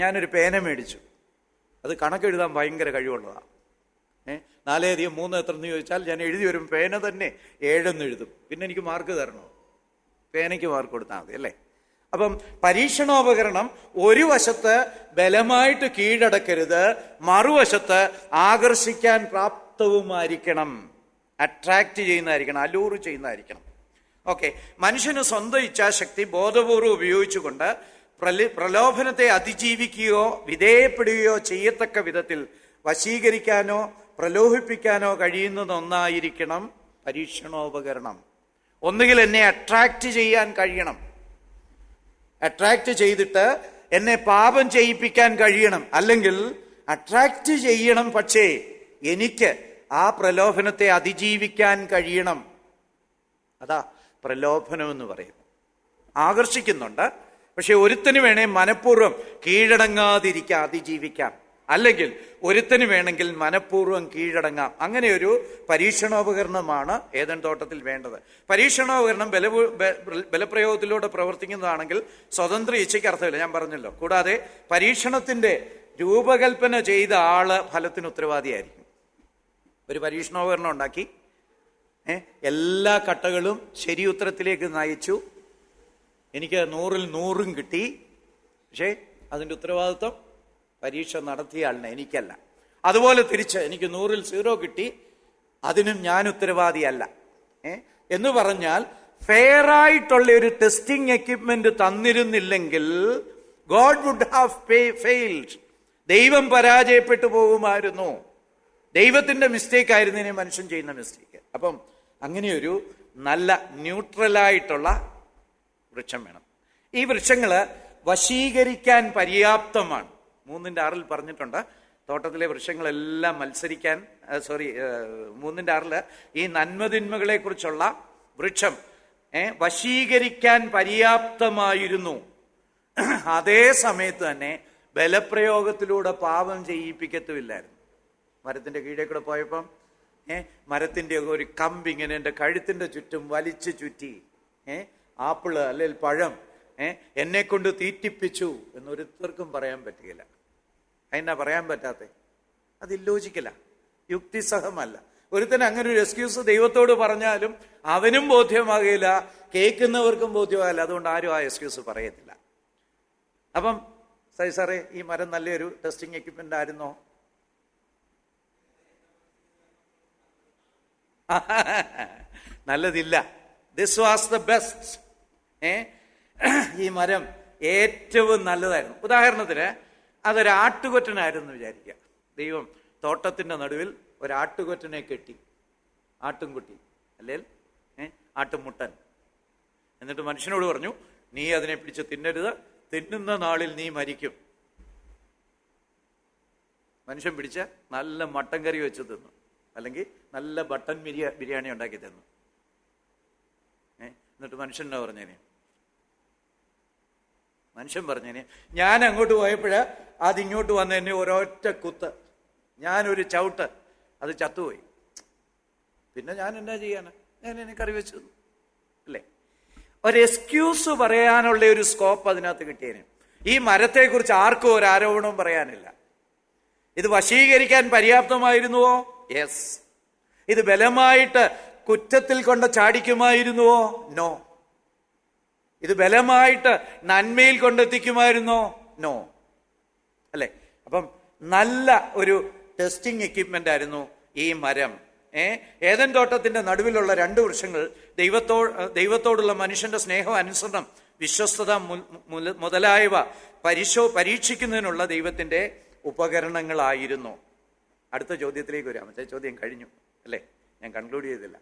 ഞാനൊരു പേന മേടിച്ചു, അത് കണക്കെഴുതാൻ ഭയങ്കര കഴിവുള്ളതാണ്. 4 - 3 എത്രയെന്ന് ചോദിച്ചാൽ ഞാൻ എഴുതി വരും, പേന തന്നെ 7 എഴുതും. പിന്നെ എനിക്ക് മാർക്ക് തരണോ? പേനയ്ക്ക് മാർക്ക് കൊടുത്താൽ മതി, അല്ലേ? അപ്പം പരീക്ഷണോപകരണം ഒരു വശത്ത് ബലമായിട്ട് കീഴടക്കരുത്, മറുവശത്ത് ആകർഷിക്കാൻ പ്രാപ്തവുമായിരിക്കണം, അട്രാക്ട് ചെയ്യുന്നതായിരിക്കണം, അലൂറ് ചെയ്യുന്നതായിരിക്കണം. ഓക്കെ, മനുഷ്യന് സ്വന്തം ഇച്ഛാശക്തി ബോധപൂർവ്വം ഉപയോഗിച്ചുകൊണ്ട് പ്രലോഭനത്തെ അതിജീവിക്കുകയോ വിധേയപ്പെടുകയോ ചെയ്യത്തക്ക വിധത്തിൽ വശീകരിക്കാനോ പ്രലോഭിപ്പിക്കാനോ കഴിയുന്നതൊന്നായിരിക്കണം പരീക്ഷണോപകരണം. ഒന്നുകിൽ എന്നെ അട്രാക്ട് ചെയ്യാൻ കഴിയണം, അട്രാക്ട് ചെയ്തിട്ട് എന്നെ പാപം ചെയ്യിപ്പിക്കാൻ കഴിയണം, അല്ലെങ്കിൽ അട്രാക്ട് ചെയ്യണം പക്ഷേ എനിക്ക് ആ പ്രലോഭനത്തെ അതിജീവിക്കാൻ കഴിയണം. അതാ പ്രലോഭനം എന്ന് പറയുന്നത്. ആകർഷിക്കുന്നുണ്ട്, പക്ഷെ ഒരുത്തന് വേണേ മനഃപൂർവ്വം കീഴടങ്ങാതിരിക്കാം, അതിജീവിക്കാം. അല്ലെങ്കിൽ ഒരുത്തന് വേണമെങ്കിൽ മനഃപൂർവ്വം കീഴടങ്ങാം. അങ്ങനെ ഒരു പരീക്ഷണോപകരണമാണ് ഏദൻ തോട്ടത്തിൽ വേണ്ടത്. പരീക്ഷണോപകരണം ബലപ്രയോഗത്തിലൂടെ പ്രവർത്തിക്കുന്നതാണെങ്കിൽ സ്വതന്ത്ര ഇച്ഛയ്ക്ക് അർത്ഥമില്ല, ഞാൻ പറഞ്ഞല്ലോ. കൂടാതെ പരീക്ഷണത്തിന്റെ രൂപകൽപ്പന ചെയ്ത ആള് ഫലത്തിന് ഉത്തരവാദിയായിരിക്കും. ഒരു പരീക്ഷണോപകരണം ഉണ്ടാക്കി എല്ലാ കട്ടകളും ശരി ഉത്തരത്തിലേക്ക് നയിച്ചു, എനിക്ക് 100-ൽ 100 കിട്ടി. പക്ഷേ അതിൻ്റെ ഉത്തരവാദിത്വം പരീക്ഷ നടത്തിയ ആളിനെ, എനിക്കല്ല. അതുപോലെ തിരിച്ച് എനിക്ക് 100-ൽ 0 കിട്ടി, അതിനും ഞാൻ ഉത്തരവാദിയല്ല. എന്ന് പറഞ്ഞാൽ ഫെയറായിട്ടുള്ള ഒരു ടെസ്റ്റിംഗ് എക്യുപ്മെന്റ് തന്നിരുന്നില്ലെങ്കിൽ ഗോഡ് വുഡ് ഹാവ് ഫെയിൽഡ്. ദൈവം പരാജയപ്പെട്ടു പോകുമായിരുന്നു. ദൈവത്തിന്റെ മിസ്റ്റേക്ക് ആയിരുന്നതിനെ മനുഷ്യൻ ചെയ്യുന്ന മിസ്റ്റേക്ക്. അപ്പം അങ്ങനെയൊരു നല്ല ന്യൂട്രലായിട്ടുള്ള വൃക്ഷം വേണം. ഈ വൃക്ഷങ്ങള് വശീകരിക്കാൻ പര്യാപ്തമാണ്. 3:6 പറഞ്ഞിട്ടുണ്ട്, തോട്ടത്തിലെ വൃക്ഷങ്ങളെല്ലാം മത്സരിക്കാൻ 3:6 ഈ നന്മതിന്മകളെ കുറിച്ചുള്ള വൃക്ഷം വശീകരിക്കാൻ പര്യാപ്തമായിരുന്നു. അതേ സമയത്ത് തന്നെ ബലപ്രയോഗത്തിലൂടെ പാപം ചെയ്യിപ്പിക്കത്തുമില്ലായിരുന്നു. മരത്തിന്റെ കീഴേ കൂടെ പോയപ്പം മരത്തിന്റെ ഒരു കമ്പ് ഇങ്ങനെ എൻ്റെ കഴുത്തിന്റെ ചുറ്റും വലിച്ചു ചുറ്റി ആപ്പിള് അല്ലെങ്കിൽ പഴം എന്നെ കൊണ്ട് തീറ്റിപ്പിച്ചു എന്നൊരുത്തർക്കും പറയാൻ പറ്റുകയില്ല. അതിനാ പറയാൻ പറ്റാത്ത? അത് ഇല്ലോജിക്കല, യുക്തിസഹമല്ല. ഒരുത്തൻ അങ്ങനെ ഒരു എക്സ്ക്യൂസ് ദൈവത്തോട് പറഞ്ഞാലും അവനും ബോധ്യമാകില്ല, കേൾക്കുന്നവർക്കും ബോധ്യമാകില്ല. അതുകൊണ്ട് ആരും ആ എക്സ്ക്യൂസ് പറയത്തില്ല. അപ്പം സാറേ, ഈ മരം നല്ലൊരു ടെസ്റ്റിംഗ് എക്യുപ്മെന്റ് ആയിരുന്നോ? നല്ലതില്ല. This was the best. ഈ മരം ഏറ്റവും നല്ലതായിരുന്നു. ഉദാഹരണത്തിന് അതൊരാട്ടുകൊറ്റനായിരുന്നു വിചാരിക്കുക. ദൈവം തോട്ടത്തിന്റെ നടുവിൽ ഒരാട്ടുകൊറ്റനെ കെട്ടി, ആട്ടുംകുട്ടി അല്ലെങ്കിൽ ആട്ടുമുട്ടൻ. എന്നിട്ട് മനുഷ്യനോട് പറഞ്ഞു, നീ അതിനെ പിടിച്ച് തിന്നരുത്, തിന്നുന്ന നാളിൽ നീ മരിക്കും. മനുഷ്യൻ പിടിച്ച നല്ല മട്ടൻ കറി വെച്ച് തിന്നു, അല്ലെങ്കിൽ നല്ല ബട്ടൻ ബിരിയാണി ഉണ്ടാക്കി തന്നു. എന്നിട്ട് മനുഷ്യൻ പറഞ്ഞേനെ, ഞാൻ അങ്ങോട്ട് പോയപ്പോഴ് അതിങ്ങോട്ട് വന്ന് എന്നെ ഒരൊറ്റ കുത്ത്, ഞാനൊരു ചവിട്ട്, അത് ചത്തുപോയി. പിന്നെ ഞാൻ എന്നാ ചെയ്യാന്? ഞാൻ എന്നെ കറി വെച്ചു അല്ലേ? ഒരു എക്സ്ക്യൂസ് പറയാനുള്ള ഒരു സ്കോപ്പ് അതിനകത്ത് കിട്ടിയേനെ. ഈ മരത്തെക്കുറിച്ച് ആർക്കും ഒരു ആരോപണവും പറയാനില്ല. ഇത് വശീകരിക്കാൻ പര്യാപ്തമായിരുന്നുവോ? യെസ്. ഇത് ബലമായിട്ട് കുറ്റത്തിൽ കൊണ്ട് ചാടിക്കുമായിരുന്നുവോ? നോ. ഇത് ബലമായിട്ട് നന്മയിൽ കൊണ്ടെത്തിക്കുമായിരുന്നോ? നോ. അല്ലെ? അപ്പം നല്ല ഒരു ടെസ്റ്റിംഗ് എക്യുപ്മെന്റ് ആയിരുന്നു ഈ മരം. ഏദൻ തോട്ടത്തിന്റെ നടുവിലുള്ള 2 വൃക്ഷങ്ങൾ ദൈവത്തോടുള്ള മനുഷ്യന്റെ സ്നേഹം, അനുസരണം, വിശ്വസ്തത മുതലായവ പരീക്ഷിക്കുന്നതിനുള്ള ദൈവത്തിന്റെ ഉപകരണങ്ങളായിരുന്നു. അടുത്ത ചോദ്യത്തിലേക്ക് വരാം. മറ്റേ ചോദ്യം കഴിഞ്ഞു അല്ലേ? ഞാൻ കൺക്ലൂഡ് ചെയ്തില്ല.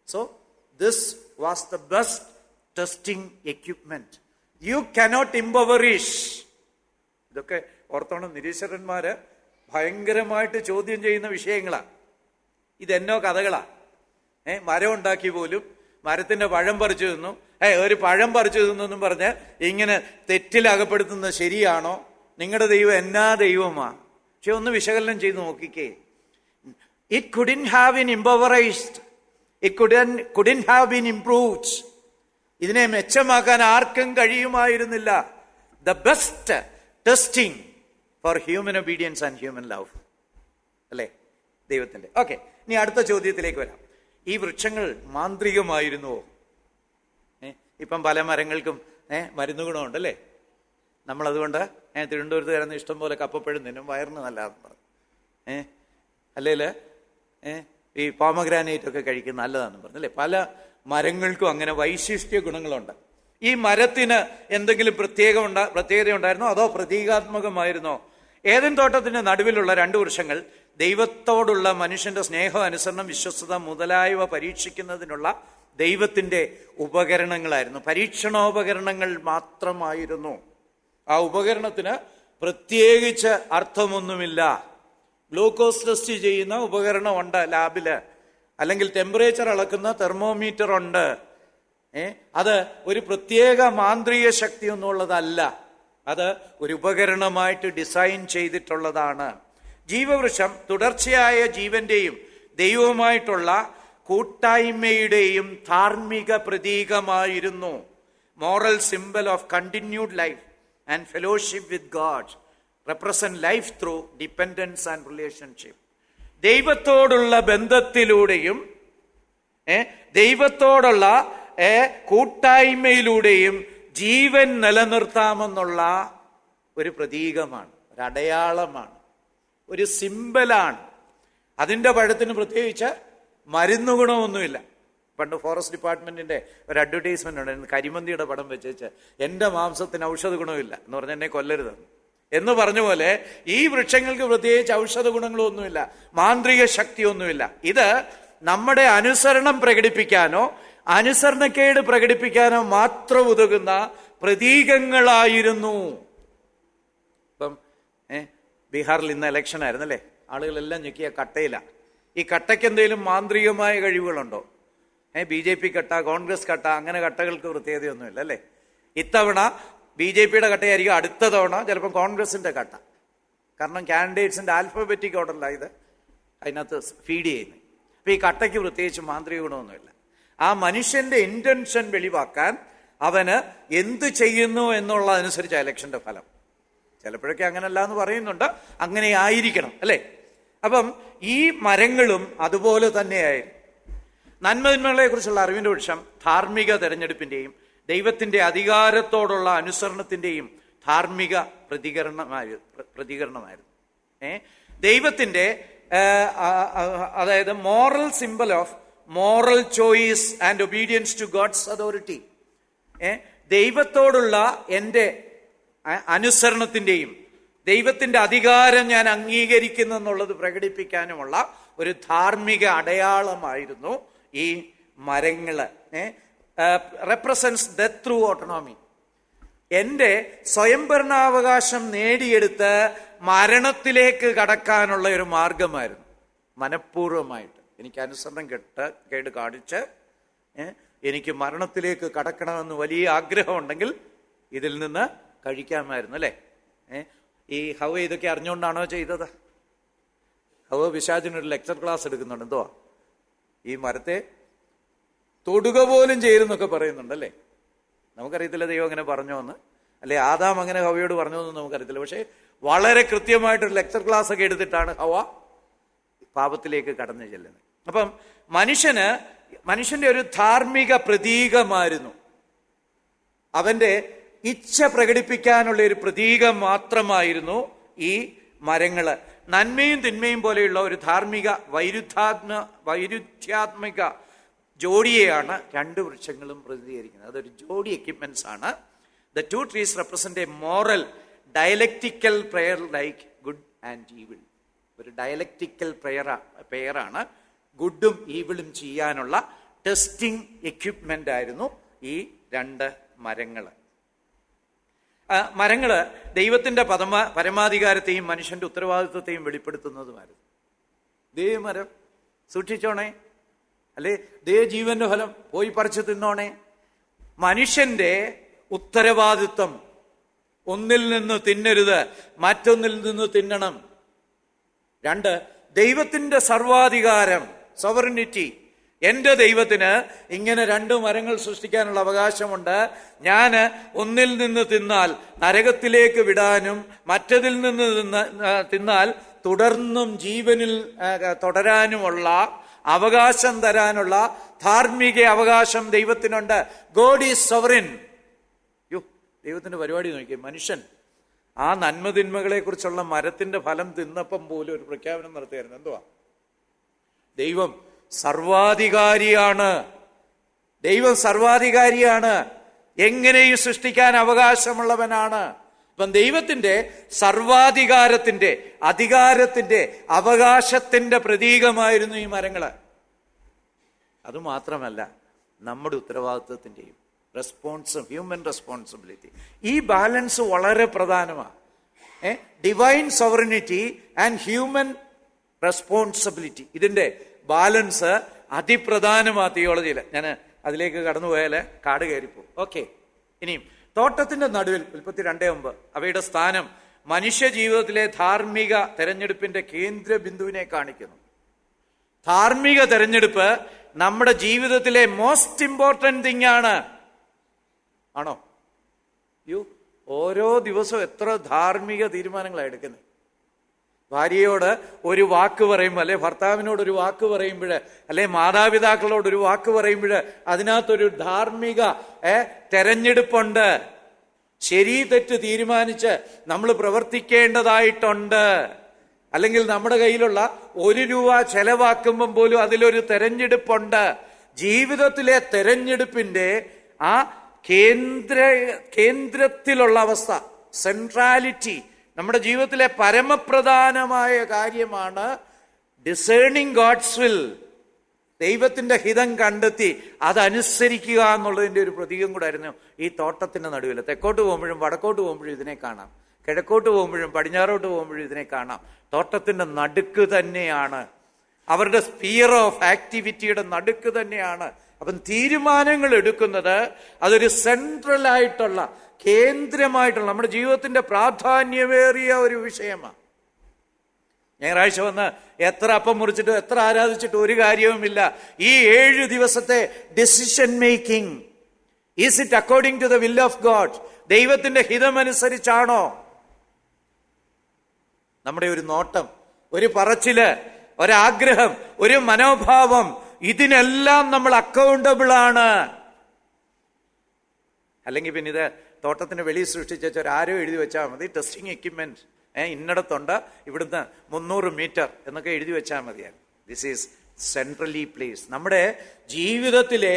So this was the best testing equipment. You cannot impoverish. ഇതൊക്കെ ഓർത്തോണം, നിരീശ്വരന്മാര് ഭയങ്കരമായിട്ട് ചോദ്യം ചെയ്യുന്ന വിഷയങ്ങളാണ്. ഇതെന്നോ കഥകളാ. മരം ഉണ്ടാക്കി പോലും മരത്തിന്റെ പഴം പറിച്ചു തിന്നു, ഒരു പഴം പറിച്ചു തിന്നെന്നും പറഞ്ഞ് ഇങ്ങനെ തെറ്റിലകപ്പെടുത്തുന്നത് ശരിയാണോ? നിങ്ങളുടെ ദൈവം എന്നാ ദൈവമാ? പക്ഷെ ഒന്ന് വിശകലനം ചെയ്ത് നോക്കിക്കേ. It couldn't have been impoverished, it couldn't have been improved. ഇതിനെ മെച്ചമാക്കാൻ ആർക്കും കഴിയുമായിരുന്നില്ല. The best testing for human obedience and human love അല്ലേ ദൈവത്തിന്റെ. ഓക്കെ, ഇനി അടുത്ത ചോദ്യത്തിലേക്ക് വരാം. ഈ വൃക്ഷങ്ങൾ മാന്ത്രികമായിരുന്നുവോ? ഇപ്പം പല മരങ്ങൾക്കും മരുന്ന് ഗുണമുണ്ടല്ലേ. നമ്മളതുകൊണ്ട് തിരുവനന്തപുരത്ത് കിടന്ന് ഇഷ്ടം പോലെ കപ്പപ്പഴം തിന്നും, വയറിന് നല്ലതാണെന്ന് പറഞ്ഞു. അല്ലെങ്കിൽ ഈ പോമഗ്രാനൈറ്റ് ഒക്കെ കഴിക്കുന്ന നല്ലതാണെന്ന് പറഞ്ഞു അല്ലേ. പല മരങ്ങൾക്കും അങ്ങനെ വൈശിഷ്ട്യ ഗുണങ്ങളുണ്ട്. ഈ മരത്തിന് എന്തെങ്കിലും പ്രത്യേകത ഉണ്ടായിരുന്നോ, അതോ പ്രതീകാത്മകമായിരുന്നോ? ഏദൻ തോട്ടത്തിന്റെ നടുവിലുള്ള 2 വൃക്ഷങ്ങൾ ദൈവത്തോടുള്ള മനുഷ്യന്റെ സ്നേഹം, അനുസരണം, വിശ്വസ്തത മുതലായവ പരീക്ഷിക്കുന്നതിനുള്ള ദൈവത്തിന്റെ ഉപകരണങ്ങളായിരുന്നു. പരീക്ഷണോപകരണങ്ങൾ മാത്രമായിരുന്നു. ആ ഉപകരണത്തിന് പ്രത്യേകിച്ച് അർത്ഥമൊന്നുമില്ല. ഗ്ലൂക്കോസ് ടെസ്റ്റ് ചെയ്യുന്ന ഉപകരണമുണ്ട് ലാബില്, അല്ലെങ്കിൽ ടെമ്പറേച്ചർ അളക്കുന്ന തെർമോമീറ്റർ ഉണ്ട്. അത് ഒരു പ്രത്യേക മാന്ത്രിക ശക്തി ഒന്നുള്ളതല്ല. അത് ഒരു ഉപകരണമായിട്ട് ഡിസൈൻ ചെയ്തിട്ടുള്ളതാണ്. ജീവവൃക്ഷം തുടർച്ചയായ ജീവന്റെയും ദൈവവുമായിട്ടുള്ള കൂട്ടായ്മയുടെയും ധാർമ്മിക പ്രതീകമായിരുന്നു. Moral symbol of continued life and fellowship with God, represent life through dependence and relationship. ദൈവത്തോടുള്ള ബന്ധത്തിലൂടെയും ദൈവത്തോടുള്ള കൂട്ടായ്മയിലൂടെയും ജീവൻ നിലനിർത്താമെന്നുള്ള ഒരു പ്രതീകമാണ്, ഒരു അടയാളമാണ്, ഒരു സിംബലാണ്. അതിൻ്റെ പഴത്തിന് പ്രത്യേകിച്ച് മരുന്ന് ഗുണമൊന്നുമില്ല. പണ്ട് ഫോറസ്റ്റ് ഡിപ്പാർട്ട്മെന്റിന്റെ ഒരു അഡ്വർടൈസ്മെന്റ് ഉണ്ടായിരുന്നു, കരിമന്തിയുടെ പടം വെച്ചേച്ച് എൻ്റെ മാംസത്തിന് ഔഷധ ഗുണമില്ല എന്ന് പറഞ്ഞ് എന്നെ കൊല്ലരുത് എന്ന് പറഞ്ഞ പോലെ ഈ വൃക്ഷങ്ങൾക്ക് പ്രത്യേകിച്ച് ഔഷധ ഗുണങ്ങളൊന്നുമില്ല, മാന്ത്രിക ശക്തിയൊന്നുമില്ല. ഇത് നമ്മുടെ അനുസരണം പ്രകടിപ്പിക്കാനോ അനുസരണക്കേട് പ്രകടിപ്പിക്കാനോ മാത്രം ഉതകുന്ന പ്രതീകങ്ങളായിരുന്നു. ഇപ്പം ബീഹാറിൽ ഇന്ന് ഇലക്ഷൻ ആയിരുന്നല്ലേ, ആളുകളെല്ലാം ഞെക്കിയ കട്ടയിലാണ്. ഈ കട്ടയ്ക്ക് എന്തെങ്കിലും മാന്ത്രികമായ കഴിവുകളുണ്ടോ? BJP കട്ട, കോൺഗ്രസ് കട്ട, അങ്ങനെ കട്ടകൾക്ക് പ്രത്യേകതയൊന്നുമില്ല അല്ലേ. ഇത്തവണ BJPയുടെ കട്ടയായിരിക്കും, അടുത്ത തവണ ചിലപ്പോൾ കോൺഗ്രസിന്റെ കട്ട. കാരണം കാൻഡിഡേറ്റ്സിന്റെ ആൽഫബറ്റിക് ഓർഡറിലാണ് ഇത് അതിനകത്ത് ഫീഡ് ചെയ്യുന്നത്. അപ്പൊ ഈ കട്ടയ്ക്ക് പ്രത്യേകിച്ച് മാന്ത്രിക ഗുണമൊന്നുമില്ല. ആ മനുഷ്യന്റെ ഇന്റൻഷൻ വെളിവാക്കാൻ അവന് എന്ത് ചെയ്യുന്നു എന്നുള്ളതനുസരിച്ച് ഇലക്ഷന്റെ ഫലം. ചിലപ്പോഴൊക്കെ അങ്ങനല്ല എന്ന് പറയുന്നുണ്ട്, അങ്ങനെ ആയിരിക്കണം അല്ലേ. അപ്പം ഈ മരങ്ങളും അതുപോലെ തന്നെയായിരുന്നു. നന്മതിന്മകളെ കുറിച്ചുള്ള അറിവിന്റെ വൃക്ഷം ധാർമ്മിക തെരഞ്ഞെടുപ്പിന്റെയും ദൈവത്തിന്റെ അധികാരത്തോടുള്ള അനുസരണത്തിന്റെയും ധാർമ്മിക പ്രതികരണമായിരുന്നു. ദൈവത്തിന്റെ അതായത് moral symbol of moral choice and obedience to God's authority. ദൈവത്തോടുള്ള എൻ്റെ അനുസരണത്തിന്റെയും ദൈവത്തിന്റെ അധികാരം ഞാൻ അംഗീകരിക്കുന്നു എന്നുള്ളത് പ്രകടിപ്പിക്കാനുമുള്ള ഒരു ധാർമ്മിക അടയാളമായിരുന്നു ഈ മരങ്ങള്. Represents death through autonomy. എൻ്റെ സ്വയംഭരണാവകാശം നേടിയെടുത്ത് മരണത്തിലേക്ക് കടക്കാനുള്ള ഒരു മാർഗമായിരുന്നു. മനഃപൂർവ്വമായിട്ട് എനിക്ക് അനുസരണം കേട് കാണിച്ച് എനിക്ക് മരണത്തിലേക്ക് കടക്കണമെന്ന് വലിയ ആഗ്രഹമുണ്ടെങ്കിൽ ഇതിൽ നിന്ന് കഴിക്കാമായിരുന്നു അല്ലേ. ഈ ഹവ ഇതൊക്കെ അറിഞ്ഞുകൊണ്ടാണോ ചെയ്തത്? ഹവ പിശാചിനൊരു ലെക്ചർ ക്ലാസ് എടുക്കുന്നുണ്ട്. എന്തോ ഈ മരത്തെ തൊടുക പോലും ചെയ്തെന്നൊക്കെ പറയുന്നുണ്ടല്ലേ. നമുക്കറിയത്തില്ല ദൈവം അങ്ങനെ പറഞ്ഞോ എന്ന്, അല്ലെ ആദാം അങ്ങനെ ഹവയോട് പറഞ്ഞോ എന്ന് നമുക്കറിയത്തില്ല. പക്ഷെ വളരെ കൃത്യമായിട്ടൊരു ലെക്ചർ ക്ലാസ് ഒക്കെ എടുത്തിട്ടാണ് ഹവ പാപത്തിലേക്ക് കടന്നു ചെല്ലുന്നത്. അപ്പം മനുഷ്യന്റെ ഒരു ധാർമ്മിക പ്രതീകമായിരുന്നു. അവന്റെ ഇച്ഛ പ്രകടിപ്പിക്കാനുള്ള ഒരു പ്രതീകം മാത്രമായിരുന്നു ഈ മരങ്ങള്. നന്മയും തിന്മയും പോലെയുള്ള ഒരു ധാർമ്മിക വൈരുദ്ധ്യാത്മിക ജോഡിയെയാണ് രണ്ട് വൃക്ഷങ്ങളും പ്രതിനിധീകരിക്കുന്നത്. അതൊരു ജോഡി എക്യുപ്മെന്റ്സ് ആണ്. The two trees represent A moral dialectical prayer like good and evil. ഒരു ഡയലക്റ്റിക്കൽ പെയറാണ്. ഗുഡും ഈവിളും ചെയ്യാനുള്ള ടെസ്റ്റിംഗ് എക്യുപ്മെന്റ് ആയിരുന്നു ഈ രണ്ട് മരങ്ങള്. മരങ്ങള് ദൈവത്തിന്റെ പരമാധികാരത്തെയും മനുഷ്യന്റെ ഉത്തരവാദിത്വത്തെയും വെളിപ്പെടുത്തുന്നതുമായിരുന്നു. ദേ മരം സൂക്ഷിച്ചോണേ, അല്ലെ ദേ ജീവന്റെ ഫലം പോയി പറിച്ചു തിന്നോണേ. മനുഷ്യന്റെ ഉത്തരവാദിത്വം, ഒന്നിൽ നിന്ന് തിന്നരുത്, മറ്റൊന്നിൽ നിന്ന് തിന്നണം. രണ്ട്, ദൈവത്തിന്റെ സർവാധികാരം, സോവറിനിറ്റി. എന്റെ ദൈവത്തിന് ഇങ്ങനെ രണ്ട് മരങ്ങൾ സൃഷ്ടിക്കാനുള്ള അവകാശമുണ്ട്. ഞാന് ഒന്നിൽ നിന്ന് തിന്നാൽ നരകത്തിലേക്ക് വിടാനും മറ്റതിൽ നിന്ന് തിന്നാൽ തുടർന്നും ജീവനിൽ തുടരാനുമുള്ള അവകാശം തരാനുള്ള ധാർമ്മിക അവകാശം ദൈവത്തിനുണ്ട്. God is sovereign. ദൈവത്തിന്റെ പരിപാടി നോക്കി. മനുഷ്യൻ ആ നന്മതിന്മകളെ കുറിച്ചുള്ള മരത്തിന്റെ ഫലം തിന്നപ്പം പോലും ഒരു പ്രഖ്യാപനം നടത്തിയായിരുന്നു. എന്തുവാ? ദൈവം സർവാധികാരിയാണ്. ദൈവം സർവാധികാരിയാണ്, എങ്ങനെയും സൃഷ്ടിക്കാൻ അവകാശമുള്ളവനാണ്. അപ്പം ദൈവത്തിന്റെ സർവാധികാരത്തിന്റെ, അധികാരത്തിന്റെ, അവകാശത്തിന്റെ പ്രതീകമായിരുന്നു ഈ മരങ്ങള്. അതുമാത്രമല്ല, നമ്മുടെ ഉത്തരവാദിത്വത്തിന്റെയും ഹ്യൂമൻ റെസ്പോൺസിബിലിറ്റി. ഈ ബാലൻസ് വളരെ പ്രധാനമാണ്. Divine sovereignty and human responsibility, ഇതിന്റെ ബാലൻസ് അതിപ്രധാനമാണ് തിയോളജിയിൽ. ഞാൻ അതിലേക്ക് കടന്നുപോയാൽ കാട് കയറിപ്പോ. ഓക്കെ, ഇനിയും തോട്ടത്തിന്റെ നടുവിൽ, ഉൽപ്പത്തി 2:9, അവയുടെ സ്ഥാനം മനുഷ്യ ജീവിതത്തിലെ ധാർമ്മിക തെരഞ്ഞെടുപ്പിന്റെ കേന്ദ്ര ബിന്ദുവിനെ കാണിക്കുന്നു. ധാർമ്മിക തെരഞ്ഞെടുപ്പ് നമ്മുടെ ജീവിതത്തിലെ മോസ്റ്റ് ഇമ്പോർട്ടന്റ് തിങ് ആണ്. ആണോ? ഓരോ ദിവസവും എത്ര ധാർമ്മിക തീരുമാനങ്ങളാണ് എടുക്കുന്നത്. ഭാര്യയോട് ഒരു വാക്ക് പറയുമ്പോൾ, അല്ലെ ഭർത്താവിനോട് ഒരു വാക്ക് പറയുമ്പോൾ, അല്ലെ മാതാപിതാക്കളോട് ഒരു വാക്ക് പറയുമ്പോൾ അതിനകത്തൊരു ധാർമ്മിക തെരഞ്ഞെടുപ്പുണ്ട്. ശരി തെറ്റ് തീരുമാനിച്ച് നമ്മൾ പ്രവർത്തിക്കേണ്ടതായിട്ടുണ്ട്. അല്ലെങ്കിൽ നമ്മുടെ കയ്യിലുള്ള 1 രൂപ ചെലവാക്കുമ്പം പോലും അതിലൊരു തെരഞ്ഞെടുപ്പുണ്ട്. ജീവിതത്തിലെ തെരഞ്ഞെടുപ്പിന്റെ ആ കേന്ദ്രത്തിലുള്ള അവസ്ഥ, സെൻട്രാലിറ്റി, നമ്മുടെ ജീവിതത്തിലെ പരമപ്രധാനമായ കാര്യമാണ് ഡിസേണിങ് ഗോഡ്സ് വിൽ. ദൈവത്തിന്റെ ഹിതം കണ്ടെത്തി അതനുസരിക്കുക എന്നുള്ളതിന്റെ ഒരു പ്രതീകം കൂടെ ആയിരുന്നു ഈ തോട്ടത്തിന്റെ നടുവിൽ. തെക്കോട്ട് പോകുമ്പോഴും വടക്കോട്ട് പോകുമ്പോഴും ഇതിനെ കാണാം. കിഴക്കോട്ട് പോകുമ്പോഴും പടിഞ്ഞാറോട്ട് പോകുമ്പോഴും ഇതിനെ കാണാം. തോട്ടത്തിന്റെ നടുക്ക് തന്നെയാണ്, അവരുടെ സ്പിയർ ഓഫ് ആക്ടിവിറ്റിയുടെ നടുക്ക് തന്നെയാണ്. അപ്പം തീരുമാനങ്ങൾ എടുക്കുന്നത് അതൊരു സെൻട്രൽ ആയിട്ടുള്ള, കേന്ദ്രമായിട്ടുള്ള, നമ്മുടെ ജീവിതത്തിന്റെ പ്രാധാന്യമേറിയ ഒരു വിഷയമാണ്. ഞായറാഴ്ച വന്ന് എത്ര അപ്പം മുറിച്ചിട്ടും എത്ര ആരാധിച്ചിട്ടും ഒരു കാര്യവുമില്ല. ഈ 7 ദിവസത്തെ decision making, is it according to the will of God? ദൈവത്തിന്റെ ഹിതമനുസരിച്ചാണോ? നമ്മുടെ ഒരു നോട്ടം, ഒരു പറച്ചില്, ഒരാഗ്രഹം, ഒരു മനോഭാവം, ഇതിനെല്ലാം നമ്മൾ അക്കൗണ്ടബിൾ ആണ്. അല്ലെങ്കിൽ പിന്നെ ഇത് തോട്ടത്തിന് വെളിയിൽ സൃഷ്ടിച്ച ആരോ എഴുതി വെച്ചാൽ മതി, ടെസ്റ്റിംഗ് എക്യുപ്മെന്റ് ഇന്നടത്തുണ്ട്, ഇവിടുന്ന് 300 മീറ്റർ എന്നൊക്കെ എഴുതി വെച്ചാൽ മതിയാണ്. This is centrally place. നമ്മുടെ ജീവിതത്തിലെ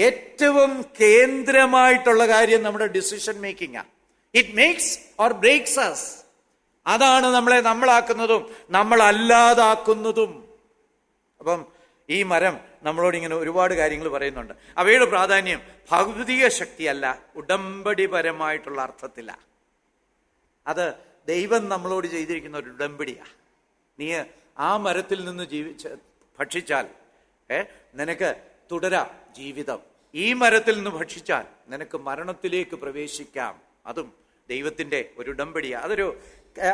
ഏറ്റവും കേന്ദ്രമായിട്ടുള്ള കാര്യം നമ്മുടെ ഡിസിഷൻ മേക്കിംഗ് ആണ്. It makes or breaks us. അതാണ് നമ്മളെ നമ്മളാക്കുന്നതും നമ്മൾ അല്ലാതാക്കുന്നതും. അപ്പം ഈ മരം നമ്മളോട് ഇങ്ങനെ ഒരുപാട് കാര്യങ്ങൾ പറയുന്നുണ്ട്. അവയുടെ പ്രാധാന്യം ഭൗതിക ശക്തിയല്ല, ഉടമ്പടിപരമായിട്ടുള്ള അർത്ഥത്തിലാണ്. അത് ദൈവം നമ്മളോട് ചെയ്തിരിക്കുന്ന ഒരു ഉടമ്പടിയാ. നീ ആ മരത്തിൽ നിന്ന് ഭക്ഷിച്ചാൽ നിനക്ക് തുടരാം ജീവിതം. ഈ മരത്തിൽ നിന്ന് ഭക്ഷിച്ചാൽ നിനക്ക് മരണത്തിലേക്ക് പ്രവേശിക്കാം. അതും ദൈവത്തിന്റെ ഒരു ഉടമ്പടിയാ.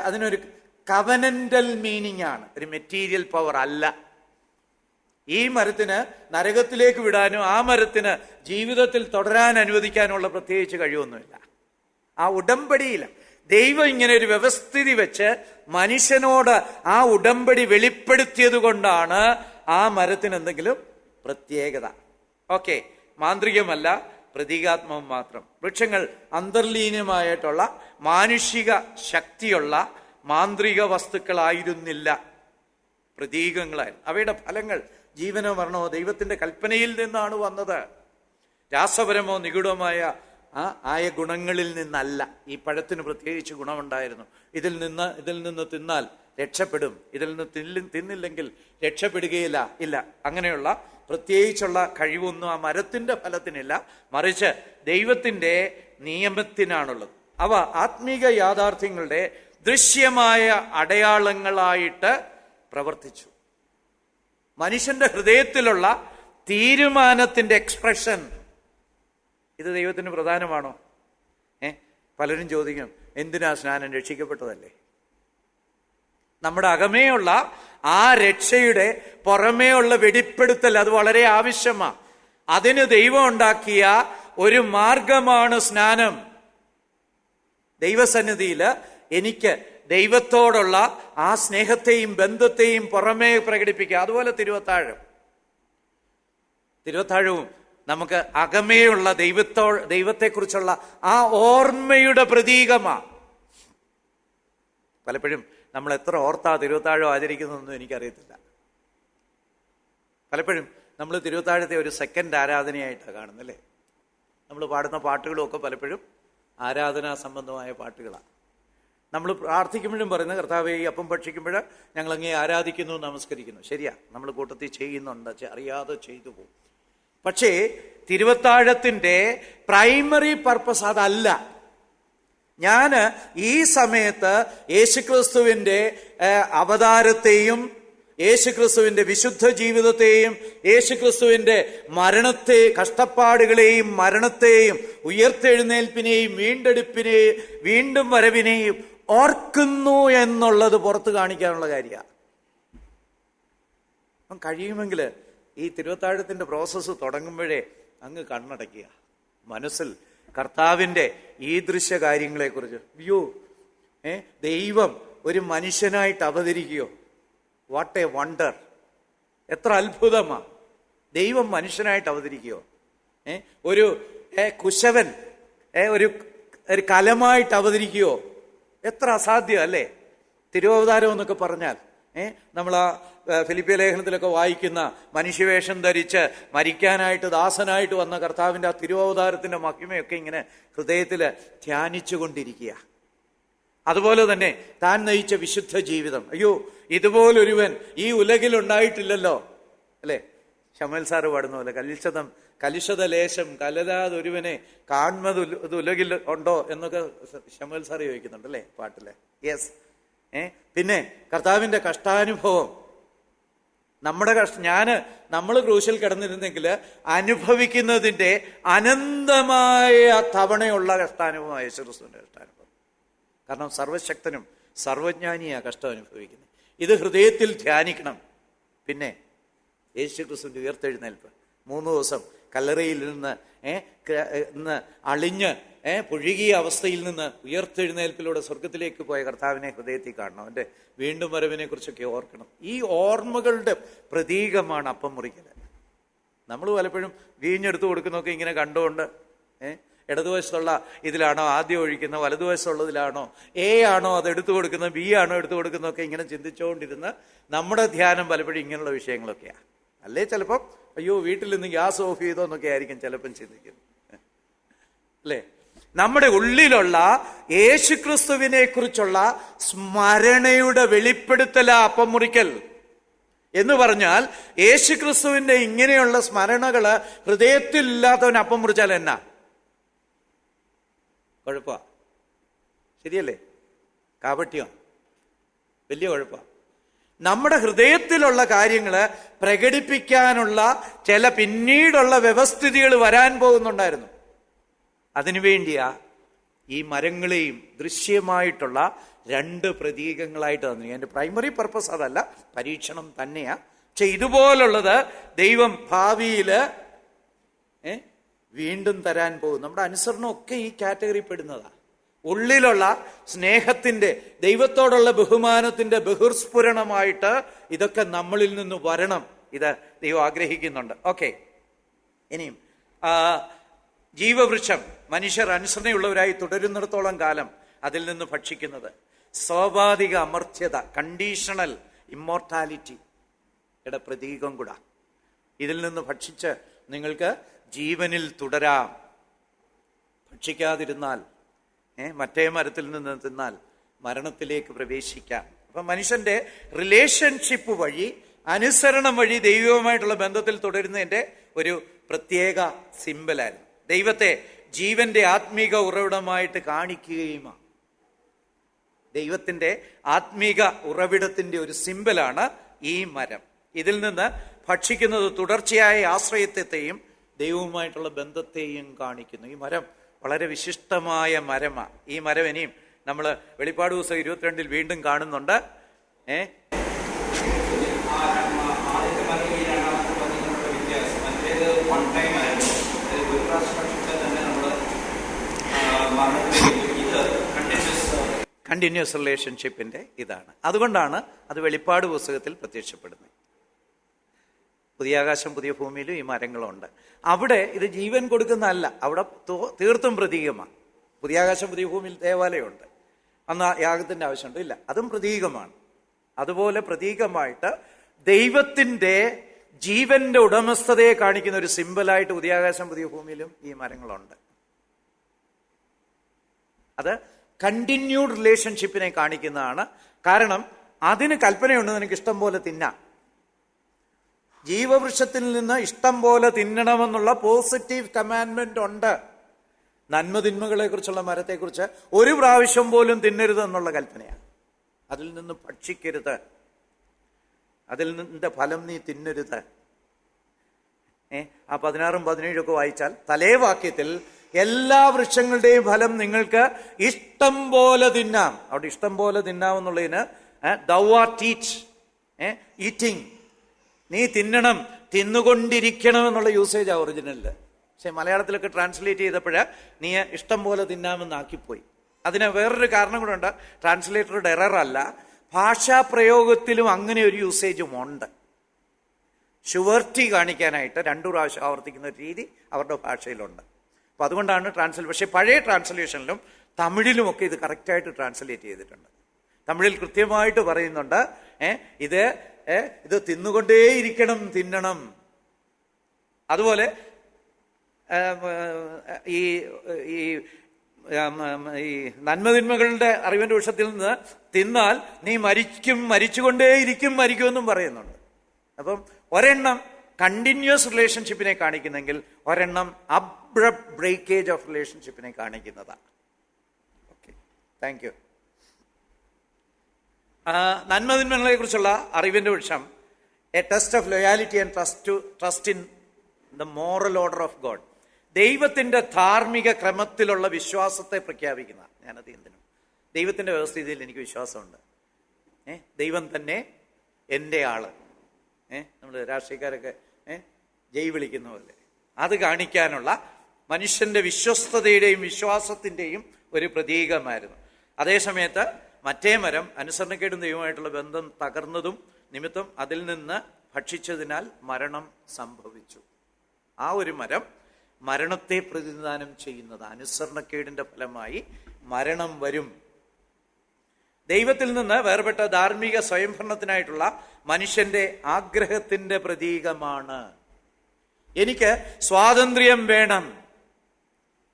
അതിനൊരു കവനന്റൽ മീനിങ് ആണ്, ഒരു മെറ്റീരിയൽ പവർ അല്ല. ഈ മരത്തിന് നരകത്തിലേക്ക് വിടാനോ ആ മരത്തിന് ജീവിതത്തിൽ തുടരാൻ അനുവദിക്കാനുള്ള പ്രത്യേകിച്ച് കഴിവൊന്നുമില്ല. ആ ഉടമ്പടിയില്ല. ദൈവം ഇങ്ങനെ ഒരു വ്യവസ്ഥിതി വെച്ച് മനുഷ്യനോട് ആ ഉടമ്പടി വെളിപ്പെടുത്തിയത് കൊണ്ടാണ് ആ മരത്തിന് എന്തെങ്കിലും പ്രത്യേകത. ഓക്കെ, മാന്ത്രികമല്ല, പ്രതീകാത്മകം മാത്രം. വൃക്ഷങ്ങൾ അന്തർലീനമായിട്ടുള്ള മാനുഷിക ശക്തിയുള്ള മാന്ത്രിക വസ്തുക്കളായിരുന്നില്ല, പ്രതീകങ്ങളായിരുന്നു. അവയുടെ ഫലങ്ങൾ ജീവനോ മരണമോ ദൈവത്തിന്റെ കൽപ്പനയിൽ നിന്നാണ് വന്നത്. രാസപരമോ നിഗൂഢമായ ആയ ഗുണങ്ങളിൽ നിന്നല്ല. ഈ പഴത്തിന് പ്രത്യേകിച്ച് ഗുണമുണ്ടായിരുന്നു. ഇതിൽ നിന്ന് തിന്നാൽ രക്ഷപ്പെടും, ഇതിൽ നിന്ന് തിന്നില്ലെങ്കിൽ രക്ഷപ്പെടുകയില്ല, ഇല്ല. അങ്ങനെയുള്ള പ്രത്യേകിച്ചുള്ള കഴിവൊന്നും ആ മരത്തിന്റെ ഫലത്തിനില്ല, മറിച്ച് ദൈവത്തിന്റെ നിയമത്തിനാണുള്ളത്. അവ ആത്മീക യാഥാർത്ഥ്യങ്ങളുടെ ദൃശ്യമായ അടയാളങ്ങളായിട്ട് പ്രവർത്തിച്ചു. മനുഷ്യന്റെ ഹൃദയത്തിലുള്ള തീരുമാനത്തിന്റെ എക്സ്പ്രഷൻ. ഇത് ദൈവത്തിന് പ്രധാനമാണോ? പലരും ചോദിക്കും, എന്തിനാ സ്നാനം? രക്ഷിക്കപ്പെട്ടതല്ലേ. നമ്മുടെ അകമേയുള്ള ആ രക്ഷയുടെ പുറമേയുള്ള വെളിപ്പെടുത്തൽ അത് വളരെ ആവശ്യമാണ്. അതിന് ദൈവം ഉണ്ടാക്കിയ ഒരു മാർഗമാണ് സ്നാനം. ദൈവസന്നിധിയിൽ എനിക്ക് ദൈവത്തോടുള്ള ആ സ്നേഹത്തെയും ബന്ധത്തെയും പുറമേ പ്രകടിപ്പിക്കുക. അതുപോലെ തിരുവത്താഴവും നമുക്ക് അകമേയുള്ള ദൈവത്തെക്കുറിച്ചുള്ള ആ ഓർമ്മയുടെ പ്രതീകമാണ്. പലപ്പോഴും നമ്മൾ എത്ര ഓർത്താ തിരുവത്താഴം ആചരിക്കുന്നതെന്നും എനിക്കറിയത്തില്ല. പലപ്പോഴും നമ്മൾ തിരുവത്താഴത്തെ ഒരു സെക്കൻഡ് ആരാധനയായിട്ടാണ് കാണുന്നല്ലേ. നമ്മൾ പാടുന്ന പാട്ടുകളും ഒക്കെ പലപ്പോഴും ആരാധനാ സംബന്ധമായ പാട്ടുകളാണ്. നമ്മൾ പ്രാർത്ഥിക്കുമ്പോഴും പറയുന്നത്, കർത്താവേ, ഈ അപ്പം ഭക്ഷിക്കുമ്പോൾ ഞങ്ങളങ്ങേ ആരാധിക്കുന്നു, നമസ്കരിക്കുന്നു. ശരിയാ, നമ്മൾ കൂട്ടത്തിൽ ചെയ്യുന്നുണ്ട്, അറിയാതെ ചെയ്തു പോകും. പക്ഷേ തിരുവത്താഴത്തിന്റെ പ്രൈമറി പർപ്പസ് അതല്ല. ഞാൻ ഈ സമയത്ത് യേശുക്രിസ്തുവിന്റെ അവതാരത്തെയും യേശുക്രിസ്തുവിന്റെ വിശുദ്ധ ജീവിതത്തെയും യേശുക്രിസ്തുവിന്റെ കഷ്ടപ്പാടുകളെയും മരണത്തെയും ഉയർത്തെഴുന്നേൽപ്പിനെയും വീണ്ടെടുപ്പിനെയും വീണ്ടും വരവിനെയും ഓർക്കുന്നു എന്നുള്ളത് പുറത്ത് കാണിക്കാനുള്ള കാര്യമാണ്. അപ്പം കഴിയുമെങ്കിൽ ഈ തിരുവത്താഴത്തിന്റെ പ്രോസസ്സ് തുടങ്ങുമ്പോഴേ അങ്ങ് കണ്ണടയ്ക്കുക. മനസ്സിൽ കർത്താവിന്റെ ഈ ദൃശ്യ കാര്യങ്ങളെക്കുറിച്ച്, അയ്യോ, ദൈവം ഒരു മനുഷ്യനായിട്ട് അവതരിക്കുകയോ, വാട്ട് എ വണ്ടർ, എത്ര അത്ഭുതമാ. ദൈവം മനുഷ്യനായിട്ട് അവതരിക്കുകയോ, ഒരു കുശവൻ ഒരു കലമായിട്ട് അവതരിക്കുകയോ, എത്ര അസാധ്യം അല്ലേ. തിരുവവതാരം എന്നൊക്കെ പറഞ്ഞാൽ നമ്മൾ ആ ഫിലിപ്പിയ ലേഖനത്തിലൊക്കെ വായിക്കുന്ന മനുഷ്യവേഷം ധരിച്ച് മരിക്കാനായിട്ട് ദാസനായിട്ട് വന്ന കർത്താവിന്റെ ആ തിരുവവതാരത്തിന്റെ മഹിമയൊക്കെ ഇങ്ങനെ ഹൃദയത്തിൽ ധ്യാനിച്ചു കൊണ്ടിരിക്കുക. അതുപോലെ തന്നെ താൻ നയിച്ച വിശുദ്ധ ജീവിതം, അയ്യോ, ഇതുപോലൊരുവൻ ഈ ഉലകിൽ ഉണ്ടായിട്ടില്ലല്ലോ, അല്ലെ. ശമൂവേൽ സാറ് പാടുന്ന പോലെ കലുഷത ലേശം കലരാതൊരുവനെ കാൺമത് ഉലകിൽ ഉണ്ടോ എന്നൊക്കെ ശമൂവേൽ സാറ് ചോദിക്കുന്നുണ്ട് അല്ലേ പാട്ടില്. യെസ്. പിന്നെ കർത്താവിന്റെ കഷ്ടാനുഭവം, നമ്മുടെ നമ്മൾ ക്രൂശിൽ കിടന്നിരുന്നെങ്കിൽ അനുഭവിക്കുന്നതിന്റെ അനന്തമായ തവണയുള്ള കഷ്ടാനുഭവം യേശുക്രിസ്തുവിന്റെ കഷ്ടാനുഭവം. കാരണം സർവശക്തനും സർവജ്ഞാനിയാ കഷ്ടം അനുഭവിക്കുന്നത്. ഇത് ഹൃദയത്തിൽ ധ്യാനിക്കണം. പിന്നെ യേശുക്രിസ്തുവിന്റെ ഉയർത്തെഴുന്നേൽപ്പ്, 3 ദിവസം കല്ലറയിൽ നിന്ന് അളിഞ്ഞ് പുഴുകിയ അവസ്ഥയിൽ നിന്ന് ഉയർത്തെഴുന്നേൽപ്പിലൂടെ സ്വർഗത്തിലേക്ക് പോയ കർത്താവിനെ ഹൃദയത്തിൽ കാണണം. അവന്റെ വീണ്ടും വരവിനെ കുറിച്ചൊക്കെ ഓർക്കണം. ഈ ഓർമ്മകളുടെ പ്രതീകമാണ് അപ്പം മുറിക്കൽ. നമ്മൾ പലപ്പോഴും വീഞ്ഞെടുത്ത് കൊടുക്കുന്നതൊക്കെ ഇങ്ങനെ കണ്ടുകൊണ്ട് ഇടതുവശത്തുള്ള ഇതിലാണോ ആദ്യം ഒഴിക്കുന്നത്, വലതുവശത്തുള്ളതിലാണോ, എ ആണോ അത് എടുത്തു കൊടുക്കുന്നത്, ബി ആണോ എടുത്തു കൊടുക്കുന്നതൊക്കെ ഇങ്ങനെ ചിന്തിച്ചുകൊണ്ടിരുന്ന് നമ്മുടെ ധ്യാനം പലപ്പോഴും ഇങ്ങനെയുള്ള വിഷയങ്ങളൊക്കെയാണ്. അല്ലേ ചിലപ്പം അയ്യോ വീട്ടിൽ നിന്ന് ഗ്യാസ് ഓഫ് ചെയ്തോ എന്നൊക്കെ ആയിരിക്കും ചിലപ്പം ചിന്തിക്കുന്നത്. അല്ലേ? നമ്മുടെ ഉള്ളിലുള്ള യേശുക്രിസ്തുവിനെ കുറിച്ചുള്ള സ്മരണയുടെ വെളിപ്പെടുത്തല അപ്പം മുറിക്കൽ എന്ന് പറഞ്ഞാൽ. യേശുക്രിസ്തുവിന്റെ ഇങ്ങനെയുള്ള സ്മരണകള് ഹൃദയത്തിൽ ഇല്ലാത്തവൻ അപ്പം മുറിച്ചാൽ എന്നാ കുഴപ്പ? ശരിയല്ലേ? കാപട്യം, വലിയ കുഴപ്പ. നമ്മുടെ ഹൃദയത്തിലുള്ള കാര്യങ്ങള് പ്രകടിപ്പിക്കാനുള്ള ചില പിന്നീടുള്ള വ്യവസ്ഥിതികൾ വരാൻ പോകുന്നുണ്ടായിരുന്നു. അതിനുവേണ്ടിയാ ഈ മരങ്ങളെയും ദൃശ്യമായിട്ടുള്ള 2 പ്രതീകങ്ങളായിട്ട് തന്നു. എൻ്റെ പ്രൈമറി പർപ്പസ് അതല്ല, പരീക്ഷണം തന്നെയാ. പക്ഷെ ഇതുപോലുള്ളത് ദൈവം ഭാവിയില് വീണ്ടും തരാൻ പോകും. നമ്മുടെ അനുസരണമൊക്കെ ഈ കാറ്റഗറി പെടുന്നതാ. ഉള്ളിലുള്ള സ്നേഹത്തിന്റെ, ദൈവത്തോടുള്ള ബഹുമാനത്തിന്റെ ബഹിർസ്ഫുരണമായിട്ട് ഇതൊക്കെ നമ്മളിൽ നിന്ന് വരണം. ഇത് ദൈവം ആഗ്രഹിക്കുന്നുണ്ട്. ഓക്കെ. ഇനിയും ജീവവൃക്ഷം മനുഷ്യർ അനുസരണയുള്ളവരായി തുടരുന്നിടത്തോളം കാലം അതിൽ നിന്ന് ഭക്ഷിക്കുന്നത് സ്വാഭാവിക അമർത്യത, കണ്ടീഷണൽ ഇമ്മോർട്ടാലിറ്റിയുടെ പ്രതീകം കൂടാ. ഇതിൽ നിന്ന് ഭക്ഷിച്ച് നിങ്ങൾക്ക് ജീവനിൽ തുടരാം. ഭക്ഷിക്കാതിരുന്നാൽ, മറ്റേ മരത്തിൽ നിന്ന് തിന്നാൽ മരണത്തിലേക്ക് പ്രവേശിക്കാം. അപ്പൊ മനുഷ്യന്റെ റിലേഷൻഷിപ്പ് വഴി, അനുസരണം വഴി ദൈവവുമായിട്ടുള്ള ബന്ധത്തിൽ തുടരുന്നതിന്റെ ഒരു പ്രത്യേക സിമ്പലായിരുന്നു. ദൈവത്തെ ജീവന്റെ ആത്മീക ഉറവിടമായിട്ട് കാണിക്കുകയുമാണ്. ദൈവത്തിന്റെ ആത്മീക ഉറവിടത്തിന്റെ ഒരു സിമ്പലാണ് ഈ മരം. ഇതിൽ നിന്ന് ഭക്ഷിക്കുന്നത് തുടർച്ചയായ ആശ്രയത്വത്തെയും ദൈവവുമായിട്ടുള്ള ബന്ധത്തെയും കാണിക്കുന്നു. ഈ മരം വളരെ വിശിഷ്ടമായ മരമാണ്. ഈ മരം ഇനിയും നമ്മൾ വെളിപ്പാട് ദിവസം 22 വീണ്ടും കാണുന്നുണ്ട്. കണ്ടിന്യൂസ് റിലേഷൻഷിപ്പിന്റെ ഇതാണ്. അതുകൊണ്ടാണ് അത് വെളിപ്പാട് പുസ്തകത്തിൽ പ്രത്യക്ഷപ്പെടുന്നത്. പുതിയ ആകാശം പുതിയ ഭൂമിയിലും ഈ മരങ്ങളുണ്ട്. അവിടെ ഇത് ജീവൻ കൊടുക്കുന്നതല്ല, അവിടെ തീർത്തും പ്രതീകമാണ്. പുതിയ ആകാശം പുതിയ ഭൂമിയിൽ ദേവാലയമുണ്ട്, അന്ന് യാഗത്തിന്റെ ആവശ്യമുണ്ട്, ഇല്ല, അതും പ്രതീകമാണ്. അതുപോലെ പ്രതീകമായിട്ട് ദൈവത്തിന്റെ ജീവന്റെ ഉടമസ്ഥതയെ കാണിക്കുന്ന ഒരു സിമ്പലായിട്ട് പുതിയ ആകാശം പുതിയ ഭൂമിയിലും ഈ മരങ്ങളുണ്ട്. അത് കണ്ടിന്യൂഡ് റിലേഷൻഷിപ്പിനെ കാണിക്കുന്നതാണ്. കാരണം അതിന് കൽപ്പനയുണ്ട്, നിനക്ക് ഇഷ്ടം പോലെ തിന്നാം. ജീവവൃക്ഷത്തിൽ നിന്ന് ഇഷ്ടം പോലെ തിന്നണമെന്നുള്ള പോസിറ്റീവ് കമാൻഡ്മെന്റ് ഉണ്ട്. നന്മതിന്മകളെ കുറിച്ചുള്ള മരത്തെക്കുറിച്ച് ഒരു പ്രാവശ്യം പോലും തിന്നരുത് എന്നുള്ള കൽപ്പനയാണ്. അതിൽ നിന്ന് ഭക്ഷിക്കരുത്, അതിൽ നിന്റെ ഫലം നീ തിന്നരുത്. ആ 16ഉം 17ഉം ഒക്കെ വായിച്ചാൽ തലേവാക്യത്തിൽ എല്ലാ വൃക്ഷങ്ങളുടെയും ഫലം നിങ്ങൾക്ക് ഇഷ്ടം പോലെ തിന്നാം. അവിടെ ഇഷ്ടം പോലെ തിന്നാമെന്നുള്ളതിന് thou art ഈറ്റിംഗ്, നീ തിന്നണം, തിന്നുകൊണ്ടിരിക്കണം എന്നുള്ള യൂസേജ് ആ ഒറിജിനലില്. പക്ഷെ മലയാളത്തിലൊക്കെ ട്രാൻസ്ലേറ്റ് ചെയ്തപ്പോഴ് നീ ഇഷ്ടം പോലെ തിന്നാമെന്നാക്കിപ്പോയി. അതിന് വേറൊരു കാരണം കൂടെ ഉണ്ട്. ട്രാൻസ്ലേറ്ററുടെ എറർ അല്ല, ഭാഷാപ്രയോഗത്തിലും അങ്ങനെ ഒരു യൂസേജും ഉണ്ട്. ഷുവർട്ടി കാണിക്കാനായിട്ട് 2 പ്രാവശ്യം ആവർത്തിക്കുന്ന ഒരു രീതി അവരുടെ ഭാഷയിലുണ്ട്. അപ്പൊ അതുകൊണ്ടാണ് പക്ഷെ പഴയ ട്രാൻസ്ലേഷനിലും തമിഴിലുമൊക്കെ ഇത് കറക്റ്റായിട്ട് ട്രാൻസ്ലേറ്റ് ചെയ്തിട്ടുണ്ട്. തമിഴിൽ കൃത്യമായിട്ട് പറയുന്നുണ്ട്, ഇത് തിന്നുകൊണ്ടേയിരിക്കണം, തിന്നണം. അതുപോലെ ഈ നന്മതിന്മകളുടെ അറിവിന്റെ വൃക്ഷത്തിൽ നിന്ന് തിന്നാൽ നീ മരിച്ചുകൊണ്ടേയിരിക്കും, മരിക്കുമെന്നും പറയുന്നുണ്ട്. അപ്പം ഒരെണ്ണം കണ്ടിന്യൂസ് റിലേഷൻഷിപ്പിനെ കാണിക്കുന്നെങ്കിൽ ഒരെണ്ണം അബ്രപ്റ്റ് ബ്രേക്കേജ് ഓഫ് റിലേഷൻഷിപ്പിനെ കാണിക്കുന്നതാണ്. Okay, thank you. നന്മതിന്മകളെ കുറിച്ചുള്ള അറിവിന്റെ വൃക്ഷം, A test of loyalty and trust in the moral order of God. ദൈവത്തിന്റെ ധാർമ്മിക ക്രമത്തിലുള്ള വിശ്വാസത്തെ പ്രഖ്യാപിക്കുന്ന, ഞാനത് എന്തിനും ദൈവത്തിന്റെ വ്യവസ്ഥിതിയിൽ എനിക്ക് വിശ്വാസമുണ്ട്. ദൈവം തന്നെ എൻ്റെ ആള്. നമ്മൾ രാഷ്ട്രീയക്കാരൊക്കെ ജയ് വിളിക്കുന്ന പോലെ അത് കാണിക്കാനുള്ള മനുഷ്യന്റെ വിശ്വസ്തതയുടെയും വിശ്വാസത്തിന്റെയും ഒരു പ്രതീകമായിരുന്നു. അതേസമയത്ത് മറ്റേ മരം അനുസരണക്കേടും ദൈവമായിട്ടുള്ള ബന്ധം തകർന്നതും നിമിത്തം അതിൽ നിന്ന് ഭക്ഷിച്ചതിനാൽ മരണം സംഭവിച്ചു. ആ ഒരു മരം മരണത്തെ പ്രതിനിധാനം ചെയ്യുന്നത്. അനുസരണക്കേടിന്റെ ഫലമായി മരണം വരും. ദൈവത്തിൽ നിന്ന് വേർപെട്ട ധാർമ്മിക സ്വയംഭരണത്തിനായിട്ടുള്ള മനുഷ്യന്റെ ആഗ്രഹത്തിന്റെ പ്രതീകമാണ്. എനിക്ക് സ്വാതന്ത്ര്യം വേണം,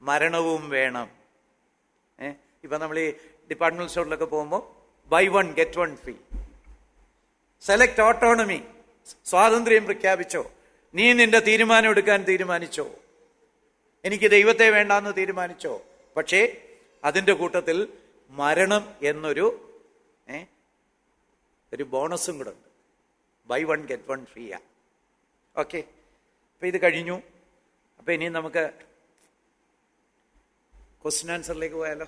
മരണവും വേണം. ഇപ്പൊ നമ്മൾ ഈ ഡിപ്പാർട്ട്മെന്റൽ സ്റ്റോറിലൊക്കെ പോകുമ്പോൾ buy one get one free, select autonomy, സ്വാതന്ത്ര്യം പ്രഖ്യാപിച്ചോ, നീ നിന്റെ തീരുമാനം എടുക്കാൻ തീരുമാനിച്ചോ, എനിക്ക് ദൈവത്തെ വേണ്ടാന്ന് തീരുമാനിച്ചോ. പക്ഷേ അതിൻ്റെ കൂട്ടത്തിൽ മരണം എന്നൊരു ഒരു ബോണസും കൂടെ ഉണ്ട്. ബൈ വൺ ഗെറ്റ് വൺ ഫ്രീയാ. ഓക്കെ, അപ്പൊ ഇത് കഴിഞ്ഞു. അപ്പൊ ഇനി നമുക്ക് ക്വസ്റ്റ്യൻ ആൻസറിലേക്ക് പോയാലോ?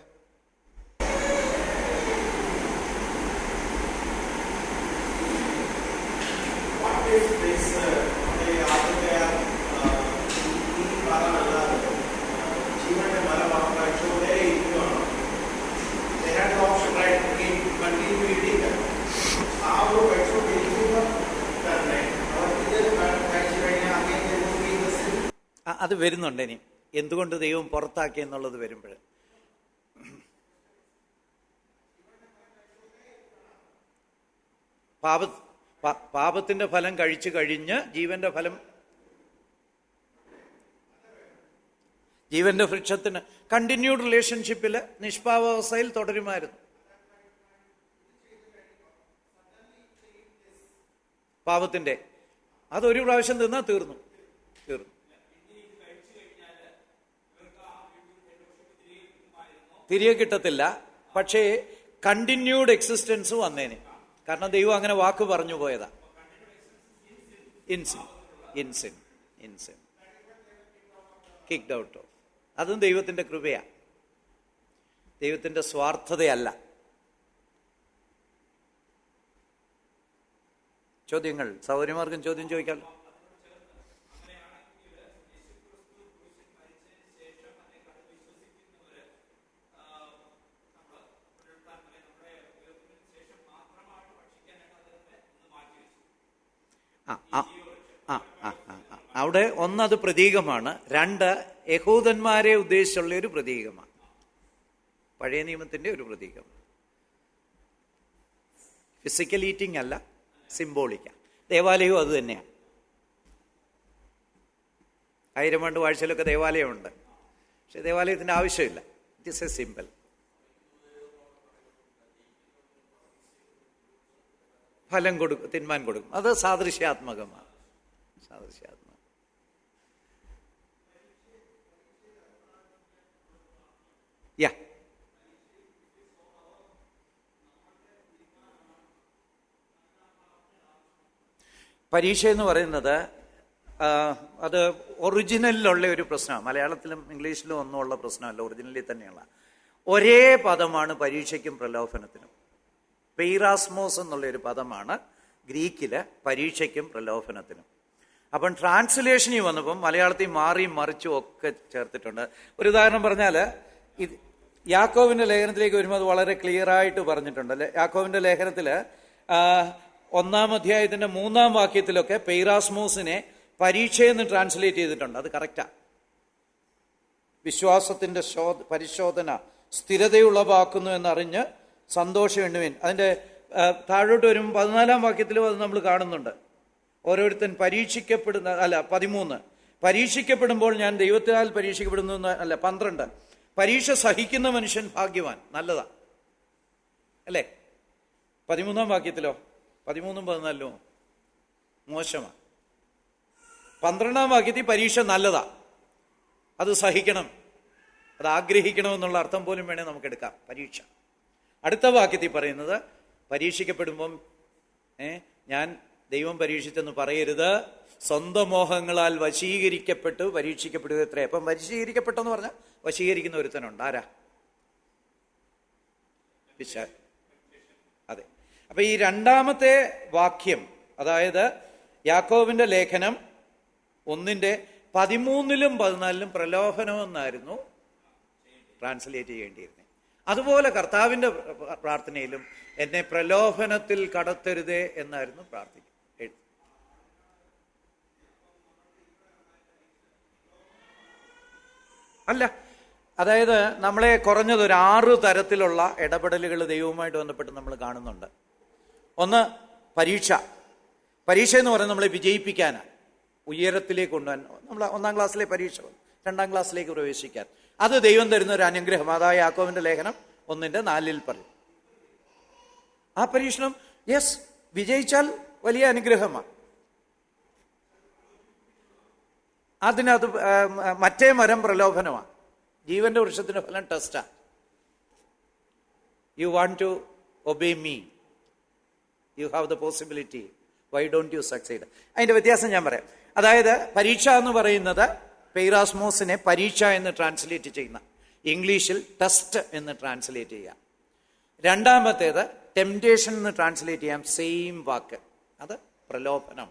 അത് വരുന്നുണ്ട് ഇനി. എന്തുകൊണ്ട് ദൈവം പുറത്താക്കി എന്നുള്ളത് വരുമ്പോൾ പാപത്തിന്റെ ഫലം കഴിച്ചു കഴിഞ്ഞ് ജീവന്റെ വൃക്ഷത്തിന് കണ്ടിന്യൂഡ് റിലേഷൻഷിപ്പിൽ നിഷ്പാവാവസ്ഥയിൽ തുടരുമായിരുന്നു. പാപത്തിന്റെ അതൊരു പ്രാവശ്യം തിന്നാ തീർന്നു. തിരികെ കിട്ടത്തില്ല. പക്ഷേ കണ്ടിന്യൂഡ് എക്സിസ്റ്റൻസ് വന്നേനെ. കാരണം ദൈവം അങ്ങനെ വാക്ക് പറഞ്ഞു പോയതാ. ഇൻസിൻ കിക്ഡ് ഔട്ട് ഓഫ്. അതും ദൈവത്തിന്റെ കൃപയാ, ദൈവത്തിന്റെ സ്വാർത്ഥതയല്ല. ചോദ്യങ്ങൾ, സൗകര്യമാർഗം ചോദ്യം ചോദിക്കാമല്ലോ. അവിടെ ഒന്നത് പ്രതീകമാണ്, രണ്ട് യഹൂദന്മാരെ ഉദ്ദേശിച്ചുള്ള ഒരു പ്രതീകമാണ്, പഴയ നിയമത്തിന്റെ ഒരു പ്രതീകം. ഫിസിക്കൽ ഈറ്റിംഗ് അല്ല, സിംബോളിക്കാണ്. ദേവാലയവും അത് തന്നെയാണ്. 1000 ആണ്ട് വാഴ്ചയിലൊക്കെ ദേവാലയമുണ്ട്, പക്ഷെ ദേവാലയത്തിന്റെ ആവശ്യമില്ല. It is A simple. ഫലം കൊടുക്കും, തിന്മാൻ കൊടുക്കും. അത് സാദൃശ്യാത്മകമാണ്. പരീക്ഷ എന്ന് പറയുന്നത് അത് ഒറിജിനലിലുള്ള ഒരു പ്രശ്നമാണ്. മലയാളത്തിലും ഇംഗ്ലീഷിലും ഒന്നും ഉള്ള പ്രശ്നമല്ല, ഒറിജിനലിൽ തന്നെയുള്ള ഒരേ പദമാണ് പരീക്ഷയ്ക്കും പ്രലോഭനത്തിനും. പെയ്റാസ്മോസ് എന്നുള്ളൊരു പദമാണ് ഗ്രീക്കില് പരീക്ഷയ്ക്കും പ്രലോഭനത്തിനും. അപ്പം ട്രാൻസ്ലേഷനിൽ വന്നപ്പം മലയാളത്തിൽ മാറിയും മറിച്ചും ഒക്കെ ചേർത്തിട്ടുണ്ട്. ഒരു ഉദാഹരണം പറഞ്ഞാൽ, ഇത് യാക്കോബിന്റെ ലേഖനത്തിലേക്ക് വരുമ്പോൾ അത് വളരെ ക്ലിയർ ആയിട്ട് പറഞ്ഞിട്ടുണ്ട്. യാക്കോബിന്റെ ലേഖനത്തില് 1-ാം അധ്യായത്തിന്റെ 3-ാം വാക്യത്തിലൊക്കെ പെയ്റാസ്മോസിനെ പരീക്ഷയെന്ന് ട്രാൻസ്ലേറ്റ് ചെയ്തിട്ടുണ്ട്. അത് കറക്റ്റാ. വിശ്വാസത്തിന്റെ പരിശോധന സ്ഥിരതയുളവാക്കുന്നു എന്നറിഞ്ഞ് സന്തോഷം എണ്ണുവിൻ. അതിന്റെ താഴോട്ട് വരും 14-ാം വാക്യത്തിലും അത് നമ്മൾ കാണുന്നുണ്ട്. ഓരോരുത്തൻ പരീക്ഷിക്കപ്പെടുന്ന 13 പരീക്ഷിക്കപ്പെടുമ്പോൾ ഞാൻ ദൈവത്താൽ പരീക്ഷിക്കപ്പെടുന്നു അല്ല. 12 പരീക്ഷ സഹിക്കുന്ന മനുഷ്യൻ ഭാഗ്യവാൻ. നല്ലതാ അല്ലേ? 13-ാം വാക്യത്തിലോ 13-ഉം 14-ഉം മോശമാണ്. 12-ാം വാക്യത്തിൽ പരീക്ഷ നല്ലതാ, അത് സഹിക്കണം, അത് ആഗ്രഹിക്കണമെന്നുള്ള അർത്ഥം പോലും വേണേൽ നമുക്ക് എടുക്കാം. പരീക്ഷ. അടുത്ത വാക്യത്തിൽ പറയുന്നത് പരീക്ഷിക്കപ്പെടുമ്പം ഞാൻ ദൈവം പരീക്ഷിച്ചെന്ന് പറയരുത്, സ്വന്തം മോഹങ്ങളാൽ വശീകരിക്കപ്പെട്ട് പരീക്ഷിക്കപ്പെടുക എത്ര. അപ്പം വശീകരിക്കപ്പെട്ടെന്ന് പറഞ്ഞാൽ വശീകരിക്കുന്ന ഒരുത്തനുണ്ട്. ആരാ? അതെ. അപ്പൊ ഈ രണ്ടാമത്തെ വാക്യം, അതായത് യാക്കോബിന്റെ ലേഖനം 1:13-14 പ്രലോഭനമെന്നായിരുന്നു ട്രാൻസ്ലേറ്റ് ചെയ്യേണ്ടിയിരുന്നത്. അതുപോലെ കർത്താവിന്റെ പ്രാർത്ഥനയിലും എന്നെ പ്രലോഭനത്തിൽ കടത്തരുതേ എന്നായിരുന്നു പ്രാർത്ഥിക്കുന്നത്. അല്ല, അതായത് നമ്മളെ കുറഞ്ഞത് ഒരു 6 തരത്തിലുള്ള ഇടപെടലുകൾ ദൈവവുമായിട്ട് ബന്ധപ്പെട്ട് നമ്മൾ കാണുന്നുണ്ട്. ഒന്ന്, പരീക്ഷ. പരീക്ഷ എന്ന് പറയുന്നത് നമ്മളെ വിജയിപ്പിക്കാനാണ്, ഉയരത്തിലേക്ക് കൊണ്ടുപോകാൻ. നമ്മൾ 1-ാം ക്ലാസ്സിലെ പരീക്ഷ 2-ാം ക്ലാസ്സിലേക്ക് പ്രവേശിക്കാൻ, അത് ദൈവം തരുന്ന ഒരു അനുഗ്രഹം. അതായത് യാക്കോബിന്റെ ലേഖനം 1:4 പറയും. ആ പരീക്ഷണം വിജയിച്ചാൽ വലിയ അനുഗ്രഹമാണ്. അതിനകത്ത് മറ്റേ മരം പ്രലോഭനമാണ്. ജീവന്റെ വൃക്ഷത്തിന്റെ ഫലം ടെസ്റ്റാ. You want to obey me, you have the possibility, why don't you succeed. അതിന്റെ വ്യത്യാസം ഞാൻ പറയാം. അതായത് പരീക്ഷ എന്ന് പറയുന്നത് പെയ്റാസ്മോസിനെ പരീക്ഷ എന്ന് ട്രാൻസ്ലേറ്റ് ചെയ്യുന്ന, ഇംഗ്ലീഷിൽ ടെസ്റ്റ് എന്ന് ട്രാൻസ്ലേറ്റ് ചെയ്യാം. രണ്ടാമത്തേത് ടെംപ്റ്റേഷൻ എന്ന് ട്രാൻസ്ലേറ്റ് ചെയ്യാം, സെയിം വാക്ക്, അത് പ്രലോഭനം.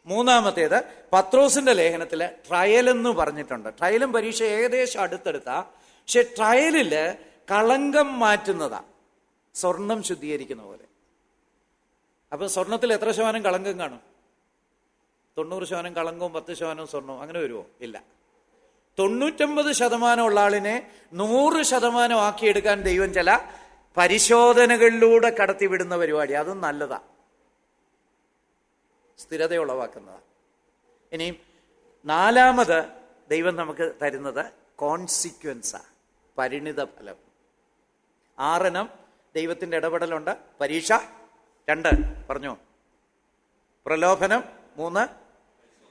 മൂന്നാമത്തേത് പത്രോസിന്റെ ലേഖനത്തില് ട്രയൽ എന്ന് പറഞ്ഞിട്ടുണ്ട്. ട്രയലും പരീക്ഷ ഏകദേശം അടുത്തെടുത്താ, പക്ഷെ ട്രയലില് കളങ്കം മാറ്റുന്നതാ, സ്വർണം ശുദ്ധീകരിക്കുന്ന പോലെ. അപ്പൊ സ്വർണത്തിൽ എത്ര ശതമാനം കളങ്കം കാണും? 90% കളങ്കവും 10% സ്വർണവും, അങ്ങനെ വരുമോ? ഇല്ല. 99% ഉള്ള ആളിനെ 100% ആക്കിയെടുക്കാൻ ദൈവം ചില പരിശോധനകളിലൂടെ കടത്തിവിടുന്ന പരിപാടി, അതും നല്ലതാ, സ്ഥിരത ഉളവാക്കുന്നതാണ്. ഇനിയും 4ാമത് ദൈവം നമുക്ക് തരുന്നത് കോൺസിക്വൻസാ, പരിണിത ഫലം. 6 ദൈവത്തിന്റെ ഇടപെടലുണ്ട്. പരീക്ഷ 2 പറഞ്ഞു, പ്രലോഭനം 3,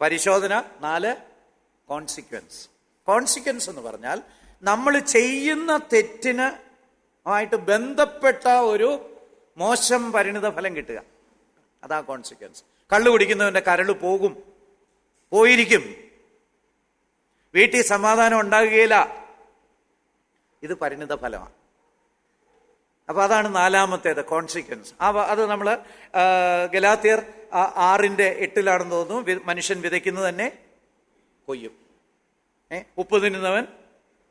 പരിശോധന 4, കോൺസിക്വൻസ്. കോൺസിക്വൻസ് എന്ന് പറഞ്ഞാൽ നമ്മൾ ചെയ്യുന്ന തെറ്റിന് ആയിട്ട് ബന്ധപ്പെട്ട ഒരു മോശം പരിണിത ഫലം കിട്ടുക, അതാ കോൺസിക്വൻസ്. കള്ളു കുടിക്കുന്നവന്റെ കരള് പോയിരിക്കും, വീട്ടിൽ സമാധാനം ഉണ്ടാകുകയില്ല. ഇത് പരിണിത ഫലമാണ്. അപ്പൊ അതാണ് 4ാമത്തേത്, കോൺസിക്വൻസ്. അത് നമ്മൾ ഗലാത്യർ 6:8 തോന്നുന്നു, മനുഷ്യൻ വിതയ്ക്കുന്നത് തന്നെ കൊയ്യും. ഉപ്പ് തിന്നുന്നവൻ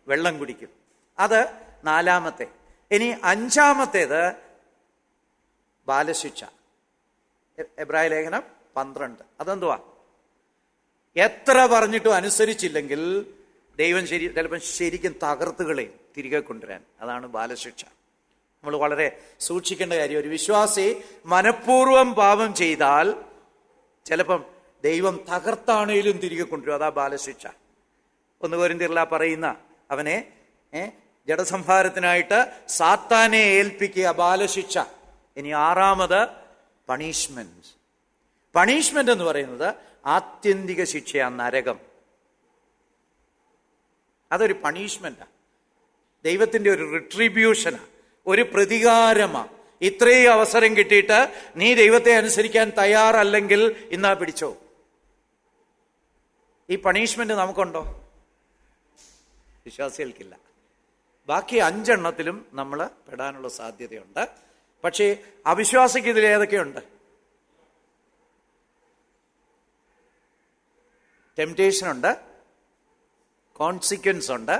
വെള്ളം കുടിക്കും. അത് 4ാമത്തെ. ഇനി 5ാമത്തേത് ബാലശിക്ഷ. എബ്രായ ലേഖനം 12. അതെന്തുവാ? എത്ര പറഞ്ഞിട്ടും അനുസരിച്ചില്ലെങ്കിൽ ദൈവം ചിലപ്പം ശരിക്കും തകർത്തുകളെയും തിരികെ കൊണ്ടുവരാൻ. അതാണ് ബാലശിക്ഷ. നമ്മൾ വളരെ സൂക്ഷിക്കേണ്ട കാര്യം. ഒരു വിശ്വാസി മനഃപൂർവ്വം പാപം ചെയ്താൽ ചിലപ്പം ദൈവം തകർത്താണേലും തിരികെ കൊണ്ടുവരും. അതാ ബാലശിക്ഷ. 1 കൊരിന്ത്യരിൽ പറയുന്ന അവനെ ജഡസംഹാരത്തിനായിട്ട് സാത്താനെ ഏൽപ്പിക്കുക, ബാലശിക്ഷ. ഇനി 6ാമത് പണിഷ്മെന്റ്. പണിഷ്മെന്റ് എന്ന് പറയുന്നത് ആത്യന്തിക ശിക്ഷയാണ്, നരകം. അതൊരു പണിഷ്മെന്റാണ്, ദൈവത്തിന്റെ ഒരു റിട്രിബ്യൂഷനാണ്, ഒരു പ്രതികാരമാണ്. ഇത്രയും അവസരം കിട്ടിയിട്ട് നീ ദൈവത്തെ അനുസരിക്കാൻ തയ്യാറല്ലെങ്കിൽ ഇന്നാ പിടിച്ചോ. ഈ പണിഷ്മെന്റ് നമുക്കുണ്ടോ? വിശ്വാസികൾക്കില്ല. ബാക്കി 5 നമ്മൾ പെടാനുള്ള സാധ്യതയുണ്ട്. പക്ഷേ അവിശ്വാസിക്ക് ഇതിൽ ഏതൊക്കെയുണ്ട്? ടെംപ്റ്റേഷൻ ഉണ്ട്, കോൺസിക്വൻസ് ഉണ്ട്,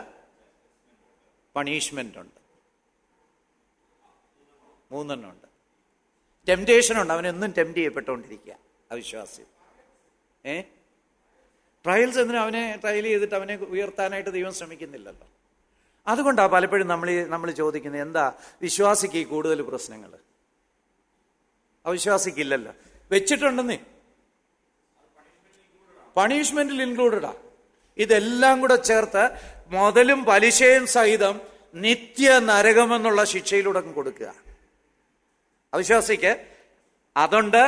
പണിഷ്മെന്റ് ഉണ്ട്. 3 ഉണ്ട്. ടെംപ്റ്റേഷൻ ഉണ്ട്, അവനെന്നും ടെംപ്റ്റ് ചെയ്യപ്പെട്ടുകൊണ്ടിരിക്കുക അവിശ്വാസി. ട്രയൽസ് എന്തിനാ? അവനെ ട്രയൽ ചെയ്തിട്ട് അവനെ ഉയർത്താനായിട്ട് ദൈവം ശ്രമിക്കുന്നില്ലല്ലോ. അതുകൊണ്ടാണ് പലപ്പോഴും നമ്മൾ ചോദിക്കുന്നത്, എന്താ വിശ്വാസിക്ക് കൂടുതൽ പ്രശ്നങ്ങൾ? അവിശ്വാസിക്കില്ലല്ലോ. വെച്ചിട്ടുണ്ടെന്നേ, പണിഷ്മെന്റിൽ ഇൻക്ലൂഡഡാ. ഇതെല്ലാം കൂടെ ചേർത്ത് മുതലും പലിശയും സഹിതം നിത്യ നരകമെന്നുള്ള ശിക്ഷയിലൂടെ കൊടുക്കുക. അവിശ്വാസിക്ക് അതുണ്ട്,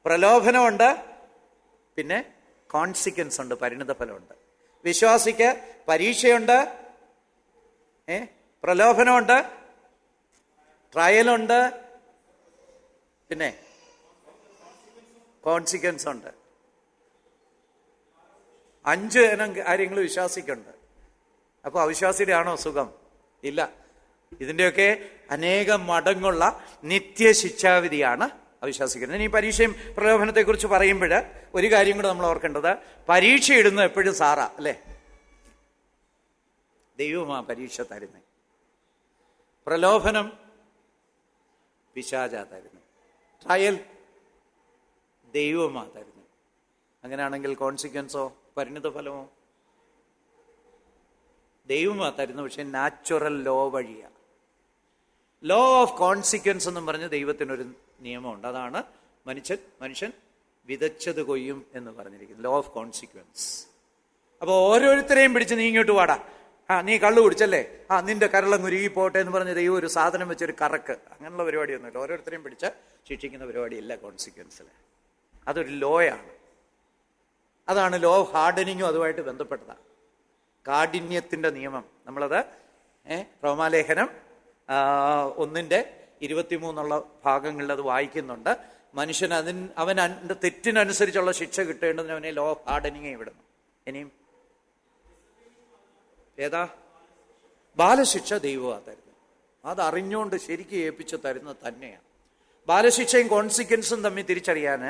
പ്രലോഭനമുണ്ട്, പിന്നെ കോൺസിക്വൻസ് ഉണ്ട്, പരിണിത ഫലമുണ്ട്. വിശ്വാസിക്ക് പരീക്ഷയുണ്ട്, പ്രലോഭനമുണ്ട്, ട്രയലുണ്ട്, പിന്നെ കോൺസിക്വൻസ് ഉണ്ട്. 5 ഇനം കാര്യങ്ങൾ വിശ്വാസിക്കുണ്ട്. അപ്പോൾ അവിശ്വാസിയുടെ ആണോ സുഖം? ഇല്ല. ഇതിൻ്റെയൊക്കെ അനേകം മടങ്ങുള്ള നിത്യശിക്ഷാവിധിയാണ് അവിശ്വാസിക്കുന്നത്. ഇനി പരീക്ഷയും പ്രലോഭനത്തെക്കുറിച്ച് പറയുമ്പോൾ ഒരു കാര്യം കൂടെ നമ്മൾ ഓർക്കേണ്ടത്, പരീക്ഷ ഇടുന്നത് എപ്പോഴും സാറാ അല്ലേ? ദൈവമാ പരീക്ഷ തരുന്നത്. പ്രലോഭനം പിശാചാ തരുന്നത്. ട്രയൽ ദൈവമാ തരുന്നത്. അങ്ങനെയാണെങ്കിൽ കോൺസിക്വൻസോ പരിണിത ഫലമോ ദൈവമാ തരുന്നത്. പക്ഷെ നാച്ചുറൽ ലോ വഴിയാണ്. ലോ ഓഫ് കോൺസിക്വൻസ് എന്നും പറഞ്ഞ് ദൈവത്തിനൊരു നിയമമുണ്ട്. അതാണ് മനുഷ്യൻ വിതച്ചത് കൊയ്യും എന്ന് പറഞ്ഞിരിക്കുന്നത്. Law of consequence. അപ്പോൾ ഓരോരുത്തരെയും പിടിച്ച് നീ ഇങ്ങോട്ട് വാടാ, നീ കള്ളു കുടിച്ചല്ലേ, നിന്റെ കരളം ഉരുകി പോട്ടെ എന്ന് പറഞ്ഞ് ദൈവം ഒരു സാധനം വെച്ചൊരു കറക്ക്, അങ്ങനെയുള്ള പരിപാടിയൊന്നുമില്ല. ഓരോരുത്തരെയും പിടിച്ച് ശിക്ഷിക്കുന്ന പരിപാടിയില്ല കോൺസിക്വൻസിൽ. അതൊരു ലോയാണ്. അതാണ് ലോ ഓഫ് ഹാർഡനിങ്ങും അതുമായിട്ട് ബന്ധപ്പെട്ടതാണ്. കാഠിന്യത്തിൻ്റെ നിയമം. നമ്മളത് റോമാലേഖനം 1:23 ഭാഗങ്ങളിൽ അത് വായിക്കുന്നുണ്ട്. മനുഷ്യൻ അവൻ്റെ തെറ്റിനനുസരിച്ചുള്ള ശിക്ഷ കിട്ടേണ്ടതിന് അവനെ ലോ ഓഫ് ഹാർഡനിങ്ങെ വിടുന്നു. ഇനിയും ഏതാ? ബാലശിക്ഷ ദൈവമാണ് തരുന്നത്. അത് അറിഞ്ഞുകൊണ്ട് ശരിക്കും ഏൽപ്പിച്ച് തരുന്നത് തന്നെയാണ്. ബാലശിക്ഷയും കോൺസിക്വൻസും തമ്മിൽ തിരിച്ചറിയാൻ,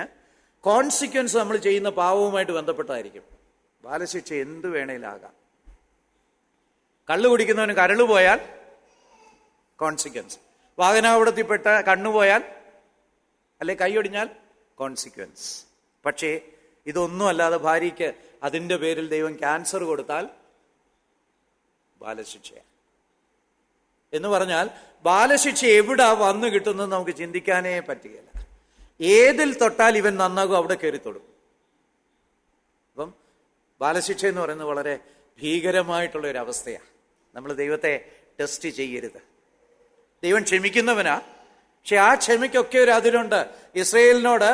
കോൺസിക്വൻസ് നമ്മൾ ചെയ്യുന്ന പാവവുമായിട്ട് ബന്ധപ്പെട്ടതായിരിക്കും. ബാലശിക്ഷ എന്ത് വേണേലാകാം. കള്ളു കുടിക്കുന്നവന് കരള് പോയാൽ കോൺസിക്വൻസ്, വാഹനാപകടത്തിൽപ്പെട്ട കണ്ണുപോയാൽ അല്ലെ കൈയൊടിഞ്ഞാൽ കോൺസിക്വൻസ്. പക്ഷേ ഇതൊന്നും അല്ലാതെ ഭാര്യയ്ക്ക് അതിൻ്റെ പേരിൽ ദൈവം ക്യാൻസർ കൊടുത്താൽ ബാലശിക്ഷയാണ്. എന്ന് പറഞ്ഞാൽ ബാലശിക്ഷ എവിടെ വന്നു കിട്ടുന്നത് നമുക്ക് ചിന്തിക്കാനേ പറ്റുകയില്ല. ഏതിൽ തൊട്ടാൽ ഇവൻ നന്നാകും അവിടെ കയറി തൊടും. അപ്പം ബാലശിക്ഷ എന്ന് പറയുന്നത് വളരെ ഭീകരമായിട്ടുള്ള ഒരു അവസ്ഥയാണ്. നമ്മൾ ദൈവത്തെ ടെസ്റ്റ് ചെയ്യരുത്. ദൈവം ക്ഷമിക്കുന്നവനാ. പക്ഷെ ആ ക്ഷമയ്ക്കൊക്കെ ഒരു അതിരുണ്ട്. ഇസ്രയേലിനോട്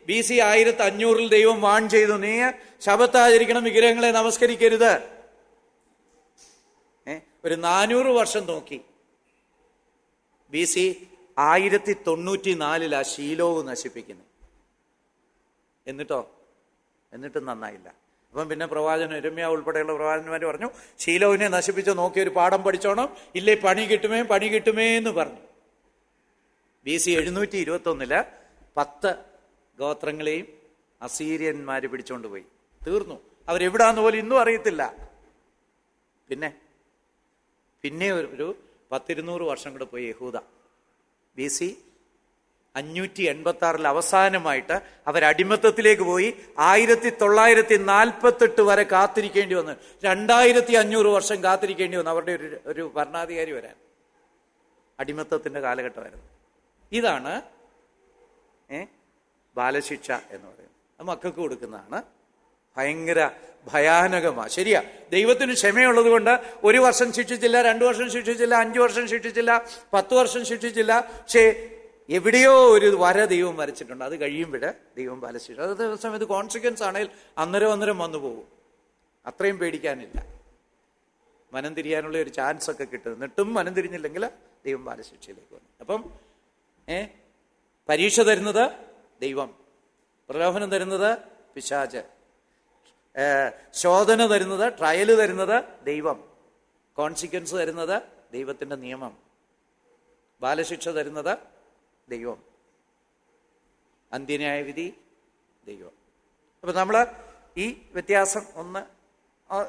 BC 1500 ദൈവം വാൺ ചെയ്തു, നീ ശബത്ത് ആചരിക്കണം, വിഗ്രഹങ്ങളെ നമസ്കരിക്കരുത്. ഒരു 400 വർഷം നോക്കി. BC 1094 ശീലോവ് നശിപ്പിക്കുന്നത്. എന്നിട്ടും നന്നായില്ല. അപ്പം പിന്നെ പ്രവാചകൻ യിരെമ്യാ ഉൾപ്പെടെയുള്ള പ്രവാചകന്മാർ പറഞ്ഞു, ശീലോവിനെ നശിപ്പിച്ച് നോക്കി ഒരു പാഠം പഠിച്ചോണം, ഇല്ലേ പണി കിട്ടുമേ എന്ന് പറഞ്ഞു. BC 721 10 ഗോത്രങ്ങളെയും അസീര്യന്മാർ പിടിച്ചോണ്ട് പോയി. തീർന്നു. അവരെവിടാന്ന് പോലും ഇന്നും അറിയത്തില്ല. പിന്നെ ഒരു 100-200 വർഷം കൂടെ പോയി യഹൂദ. BC 586 അവസാനമായിട്ട് അവരടിമത്തത്തിലേക്ക് പോയി. 1948 വരെ കാത്തിരിക്കേണ്ടി വന്നു. 2500 വർഷം കാത്തിരിക്കേണ്ടി വന്നു അവരുടെ ഒരു ഭരണാധികാരി വരാൻ. അടിമത്തത്തിന്റെ കാലഘട്ടമായിരുന്നു. ഇതാണ് ബാലശിക്ഷ എന്ന് പറയുന്നത്. അത് മക്കൾക്ക് കൊടുക്കുന്നതാണ്. ഭയങ്കര ഭയാനകമാണ്. ശരിയാ, ദൈവത്തിന് ക്ഷമയുള്ളത് കൊണ്ട് 1 വർഷം ശിക്ഷിച്ചില്ല, 2 വർഷം ശിക്ഷിച്ചില്ല, 5 വർഷം ശിക്ഷിച്ചില്ല, 10 വർഷം ശിക്ഷിച്ചില്ല. പക്ഷേ എവിടെയോ ഒരു വര ദൈവം വരച്ചിട്ടുണ്ട്. അത് കഴിയുമ്പോൾ ദൈവം ബാലശിക്ഷ. അതേ സമയത്ത് കോൺസിക്വൻസ് ആണെങ്കിൽ അന്നേരം വന്നു പോകും. അത്രയും പേടിക്കാനില്ല. മനം തിരിയാനുള്ള ഒരു ചാൻസ് ഒക്കെ കിട്ടും. എന്നിട്ടും മനം തിരിഞ്ഞില്ലെങ്കിൽ ദൈവം ബാലശിക്ഷയിലേക്ക് വന്നു. അപ്പം പരീക്ഷ തരുന്നത് ദൈവം, പ്രലോഭനം തരുന്നത് പിശാച്, ശോധന തരുന്നത്, ട്രയൽ തരുന്നത് ദൈവം, കോൺസിക്വൻസ് തരുന്നത് ദൈവത്തിന്റെ നിയമം, ബാലശിക്ഷ തരുന്നത് ദൈവം, അന്ത്യന്യായവിധി ദൈവം. അപ്പൊ നമ്മൾ ഈ വ്യത്യാസം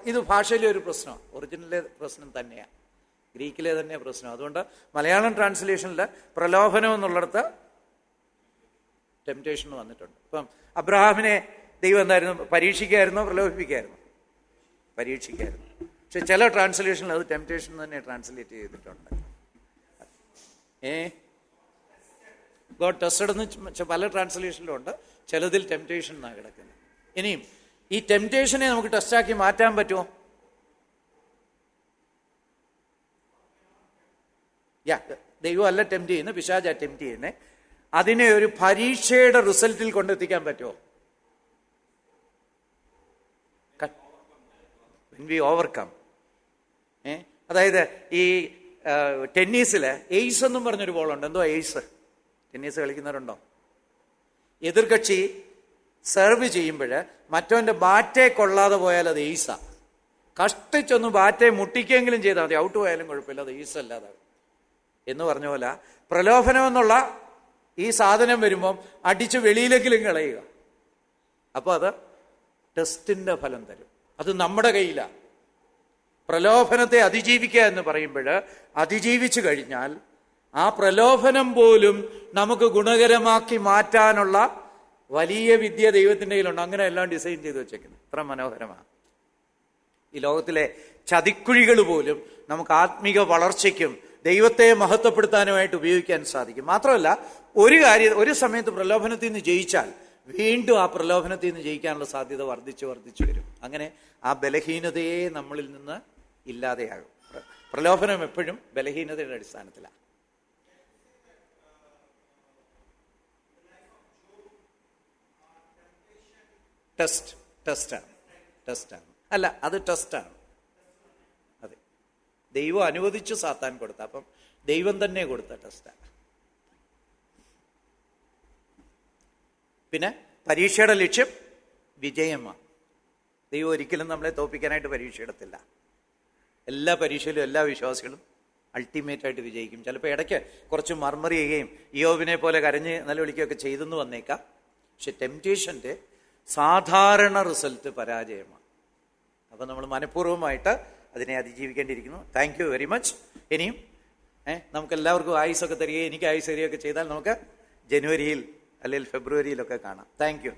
ഇത് ഭാഷയിലെ ഒരു പ്രശ്നമാണ്. ഒറിജിനലിലെ പ്രശ്നം തന്നെയാണ്, ഗ്രീക്കിലെ തന്നെ പ്രശ്നം. അതുകൊണ്ട് മലയാളം ട്രാൻസ്ലേഷനിൽ പ്രലോഭനം എന്നുള്ളിടത്ത് ടെംപ്റ്റേഷൻ വന്നിട്ടുണ്ട്. ഇപ്പം അബ്രഹാമിനെ ദൈവം എന്തായിരുന്നു? പരീക്ഷിക്കായിരുന്നോ പ്രലോഭിപ്പിക്കായിരുന്നു? പരീക്ഷിക്കായിരുന്നു. പക്ഷെ ചില ട്രാൻസ്ലേഷനിൽ അത് ടെംപ്റ്റേഷൻ തന്നെ ട്രാൻസ്ലേറ്റ് ചെയ്തിട്ടുണ്ട്. ഗോഡ് ടെസ്റ്റഡ് എന്ന് പല ട്രാൻസ്ലേഷനിലും ഉണ്ട്. ചിലതിൽ ടെംപ്റ്റേഷൻ എന്നാണ് കിടക്കുന്നത്. ഇനിയും ഈ ടെംപ്റ്റേഷനെ നമുക്ക് ടെസ്റ്റാക്കി മാറ്റാൻ പറ്റുമോ? ദൈവം അല്ല ടെംപ്റ്റ് ചെയ്യുന്നത്, പിശാചാ ടെംപ്റ്റ് ചെയ്യുന്നത്. അതിനെ ഒരു പരീക്ഷയുടെ റിസൾട്ടിൽ കൊണ്ടെത്തിക്കാൻ പറ്റുമോ? V overcome. അതായത് ഈ ടെന്നീസിൽ എയ്സ് എന്നും പറഞ്ഞൊരു ബോളുണ്ട്. എന്തോ എയ്സ്? ടെന്നീസ് കളിക്കുന്നവരുണ്ടോ? എതിർകക്ഷി സെർവ് ചെയ്യുമ്പോൾ മറ്റവൻ്റെ ബാറ്റേ കൊള്ളാതെ പോയാൽ അത് എയ്സാ. കഷ്ടിച്ചൊന്ന് ബാറ്റേ മുട്ടിക്കെങ്കിലും ചെയ്താൽ മതി, ഔട്ട് പോയാലും കുഴപ്പമില്ല, അത് എയ്സ് അല്ലാതെ എന്ന് പറഞ്ഞ പോലെ പ്രലോഭനം എന്നുള്ള ഈ സാധനം വരുമ്പം അടിച്ച് വെളിയിലെങ്കിലും കളയുക. അപ്പോൾ അത് ടെസ്റ്റിന്റെ ഫലം തരും. അത് നമ്മുടെ കയ്യിലാണ്. പ്രലോഭനത്തെ അതിജീവിക്കുക എന്ന് പറയുമ്പോൾ അതിജീവിച്ചു കഴിഞ്ഞാൽ ആ പ്രലോഭനം പോലും നമുക്ക് ഗുണകരമാക്കി മാറ്റാനുള്ള വലിയ വിദ്യ ദൈവത്തിൻ്റെ കയ്യിലുണ്ട്. അങ്ങനെ എല്ലാം ഡിസൈൻ ചെയ്ത് വെച്ചേക്കുന്നത് എത്ര മനോഹരമാണ്. ഈ ലോകത്തിലെ ചതിക്കുഴികൾ പോലും നമുക്ക് ആത്മീക വളർച്ചയ്ക്കും ദൈവത്തെ മഹത്വപ്പെടുത്താനുമായിട്ട് ഉപയോഗിക്കാൻ സാധിക്കും. മാത്രമല്ല, ഒരു സമയത്ത് പ്രലോഭനത്തിൽ നിന്ന് ജയിച്ചാൽ വീണ്ടും ആ പ്രലോഭനത്തിൽ നിന്ന് ജയിക്കാനുള്ള സാധ്യത വർദ്ധിച്ചു വരും. അങ്ങനെ ആ ബലഹീനതയെ നമ്മളിൽ നിന്ന് ഇല്ലാതെയാകും. പ്രലോഭനം എപ്പോഴും ബലഹീനതയുടെ അടിസ്ഥാനത്തിലാണ്. ടെസ്റ്റാണ്. അല്ല, അത് ടെസ്റ്റാണ്. അതെ, ദൈവം അനുവദിച്ചു സാത്താൻ കൊടുത്ത, അപ്പം ദൈവം തന്നെ കൊടുത്ത ടെസ്റ്റാണ്. പിന്നെ പരീക്ഷയുടെ ലക്ഷ്യം വിജയമാണ്. ദൈവം ഒരിക്കലും നമ്മളെ തോൽപ്പിക്കാനായിട്ട് പരീക്ഷ എടുത്തില്ല. എല്ലാ പരീക്ഷയിലും എല്ലാ വിശ്വാസികളും അൾട്ടിമേറ്റായിട്ട് വിജയിക്കും. ചിലപ്പോൾ ഇടയ്ക്ക് കുറച്ച് മർമർ ചെയ്യുകയും യോബിനെ പോലെ കരഞ്ഞ് നിലവിളിക്കുകയൊക്കെ ചെയ്തെന്ന് വന്നേക്കാം. പക്ഷെ ടെംപ്റ്റേഷൻ്റെ സാധാരണ റിസൾട്ട് പരാജയമാണ്. അപ്പം നമ്മൾ മനഃപൂർവ്വമായിട്ട് അതിനെ അതിജീവിക്കേണ്ടിയിരിക്കുന്നു. Thank you very much. ഇനിയും നമുക്ക് എല്ലാവർക്കും ആയുസൊക്കെ തരികയും എനിക്ക് ആയുസ് തരികയൊക്കെ ചെയ്താൽ നമുക്ക് ജനുവരിയിൽ അല്ലെങ്കിൽ ഫെബ്രുവരിയിലൊക്കെ കാണാം. Thank you.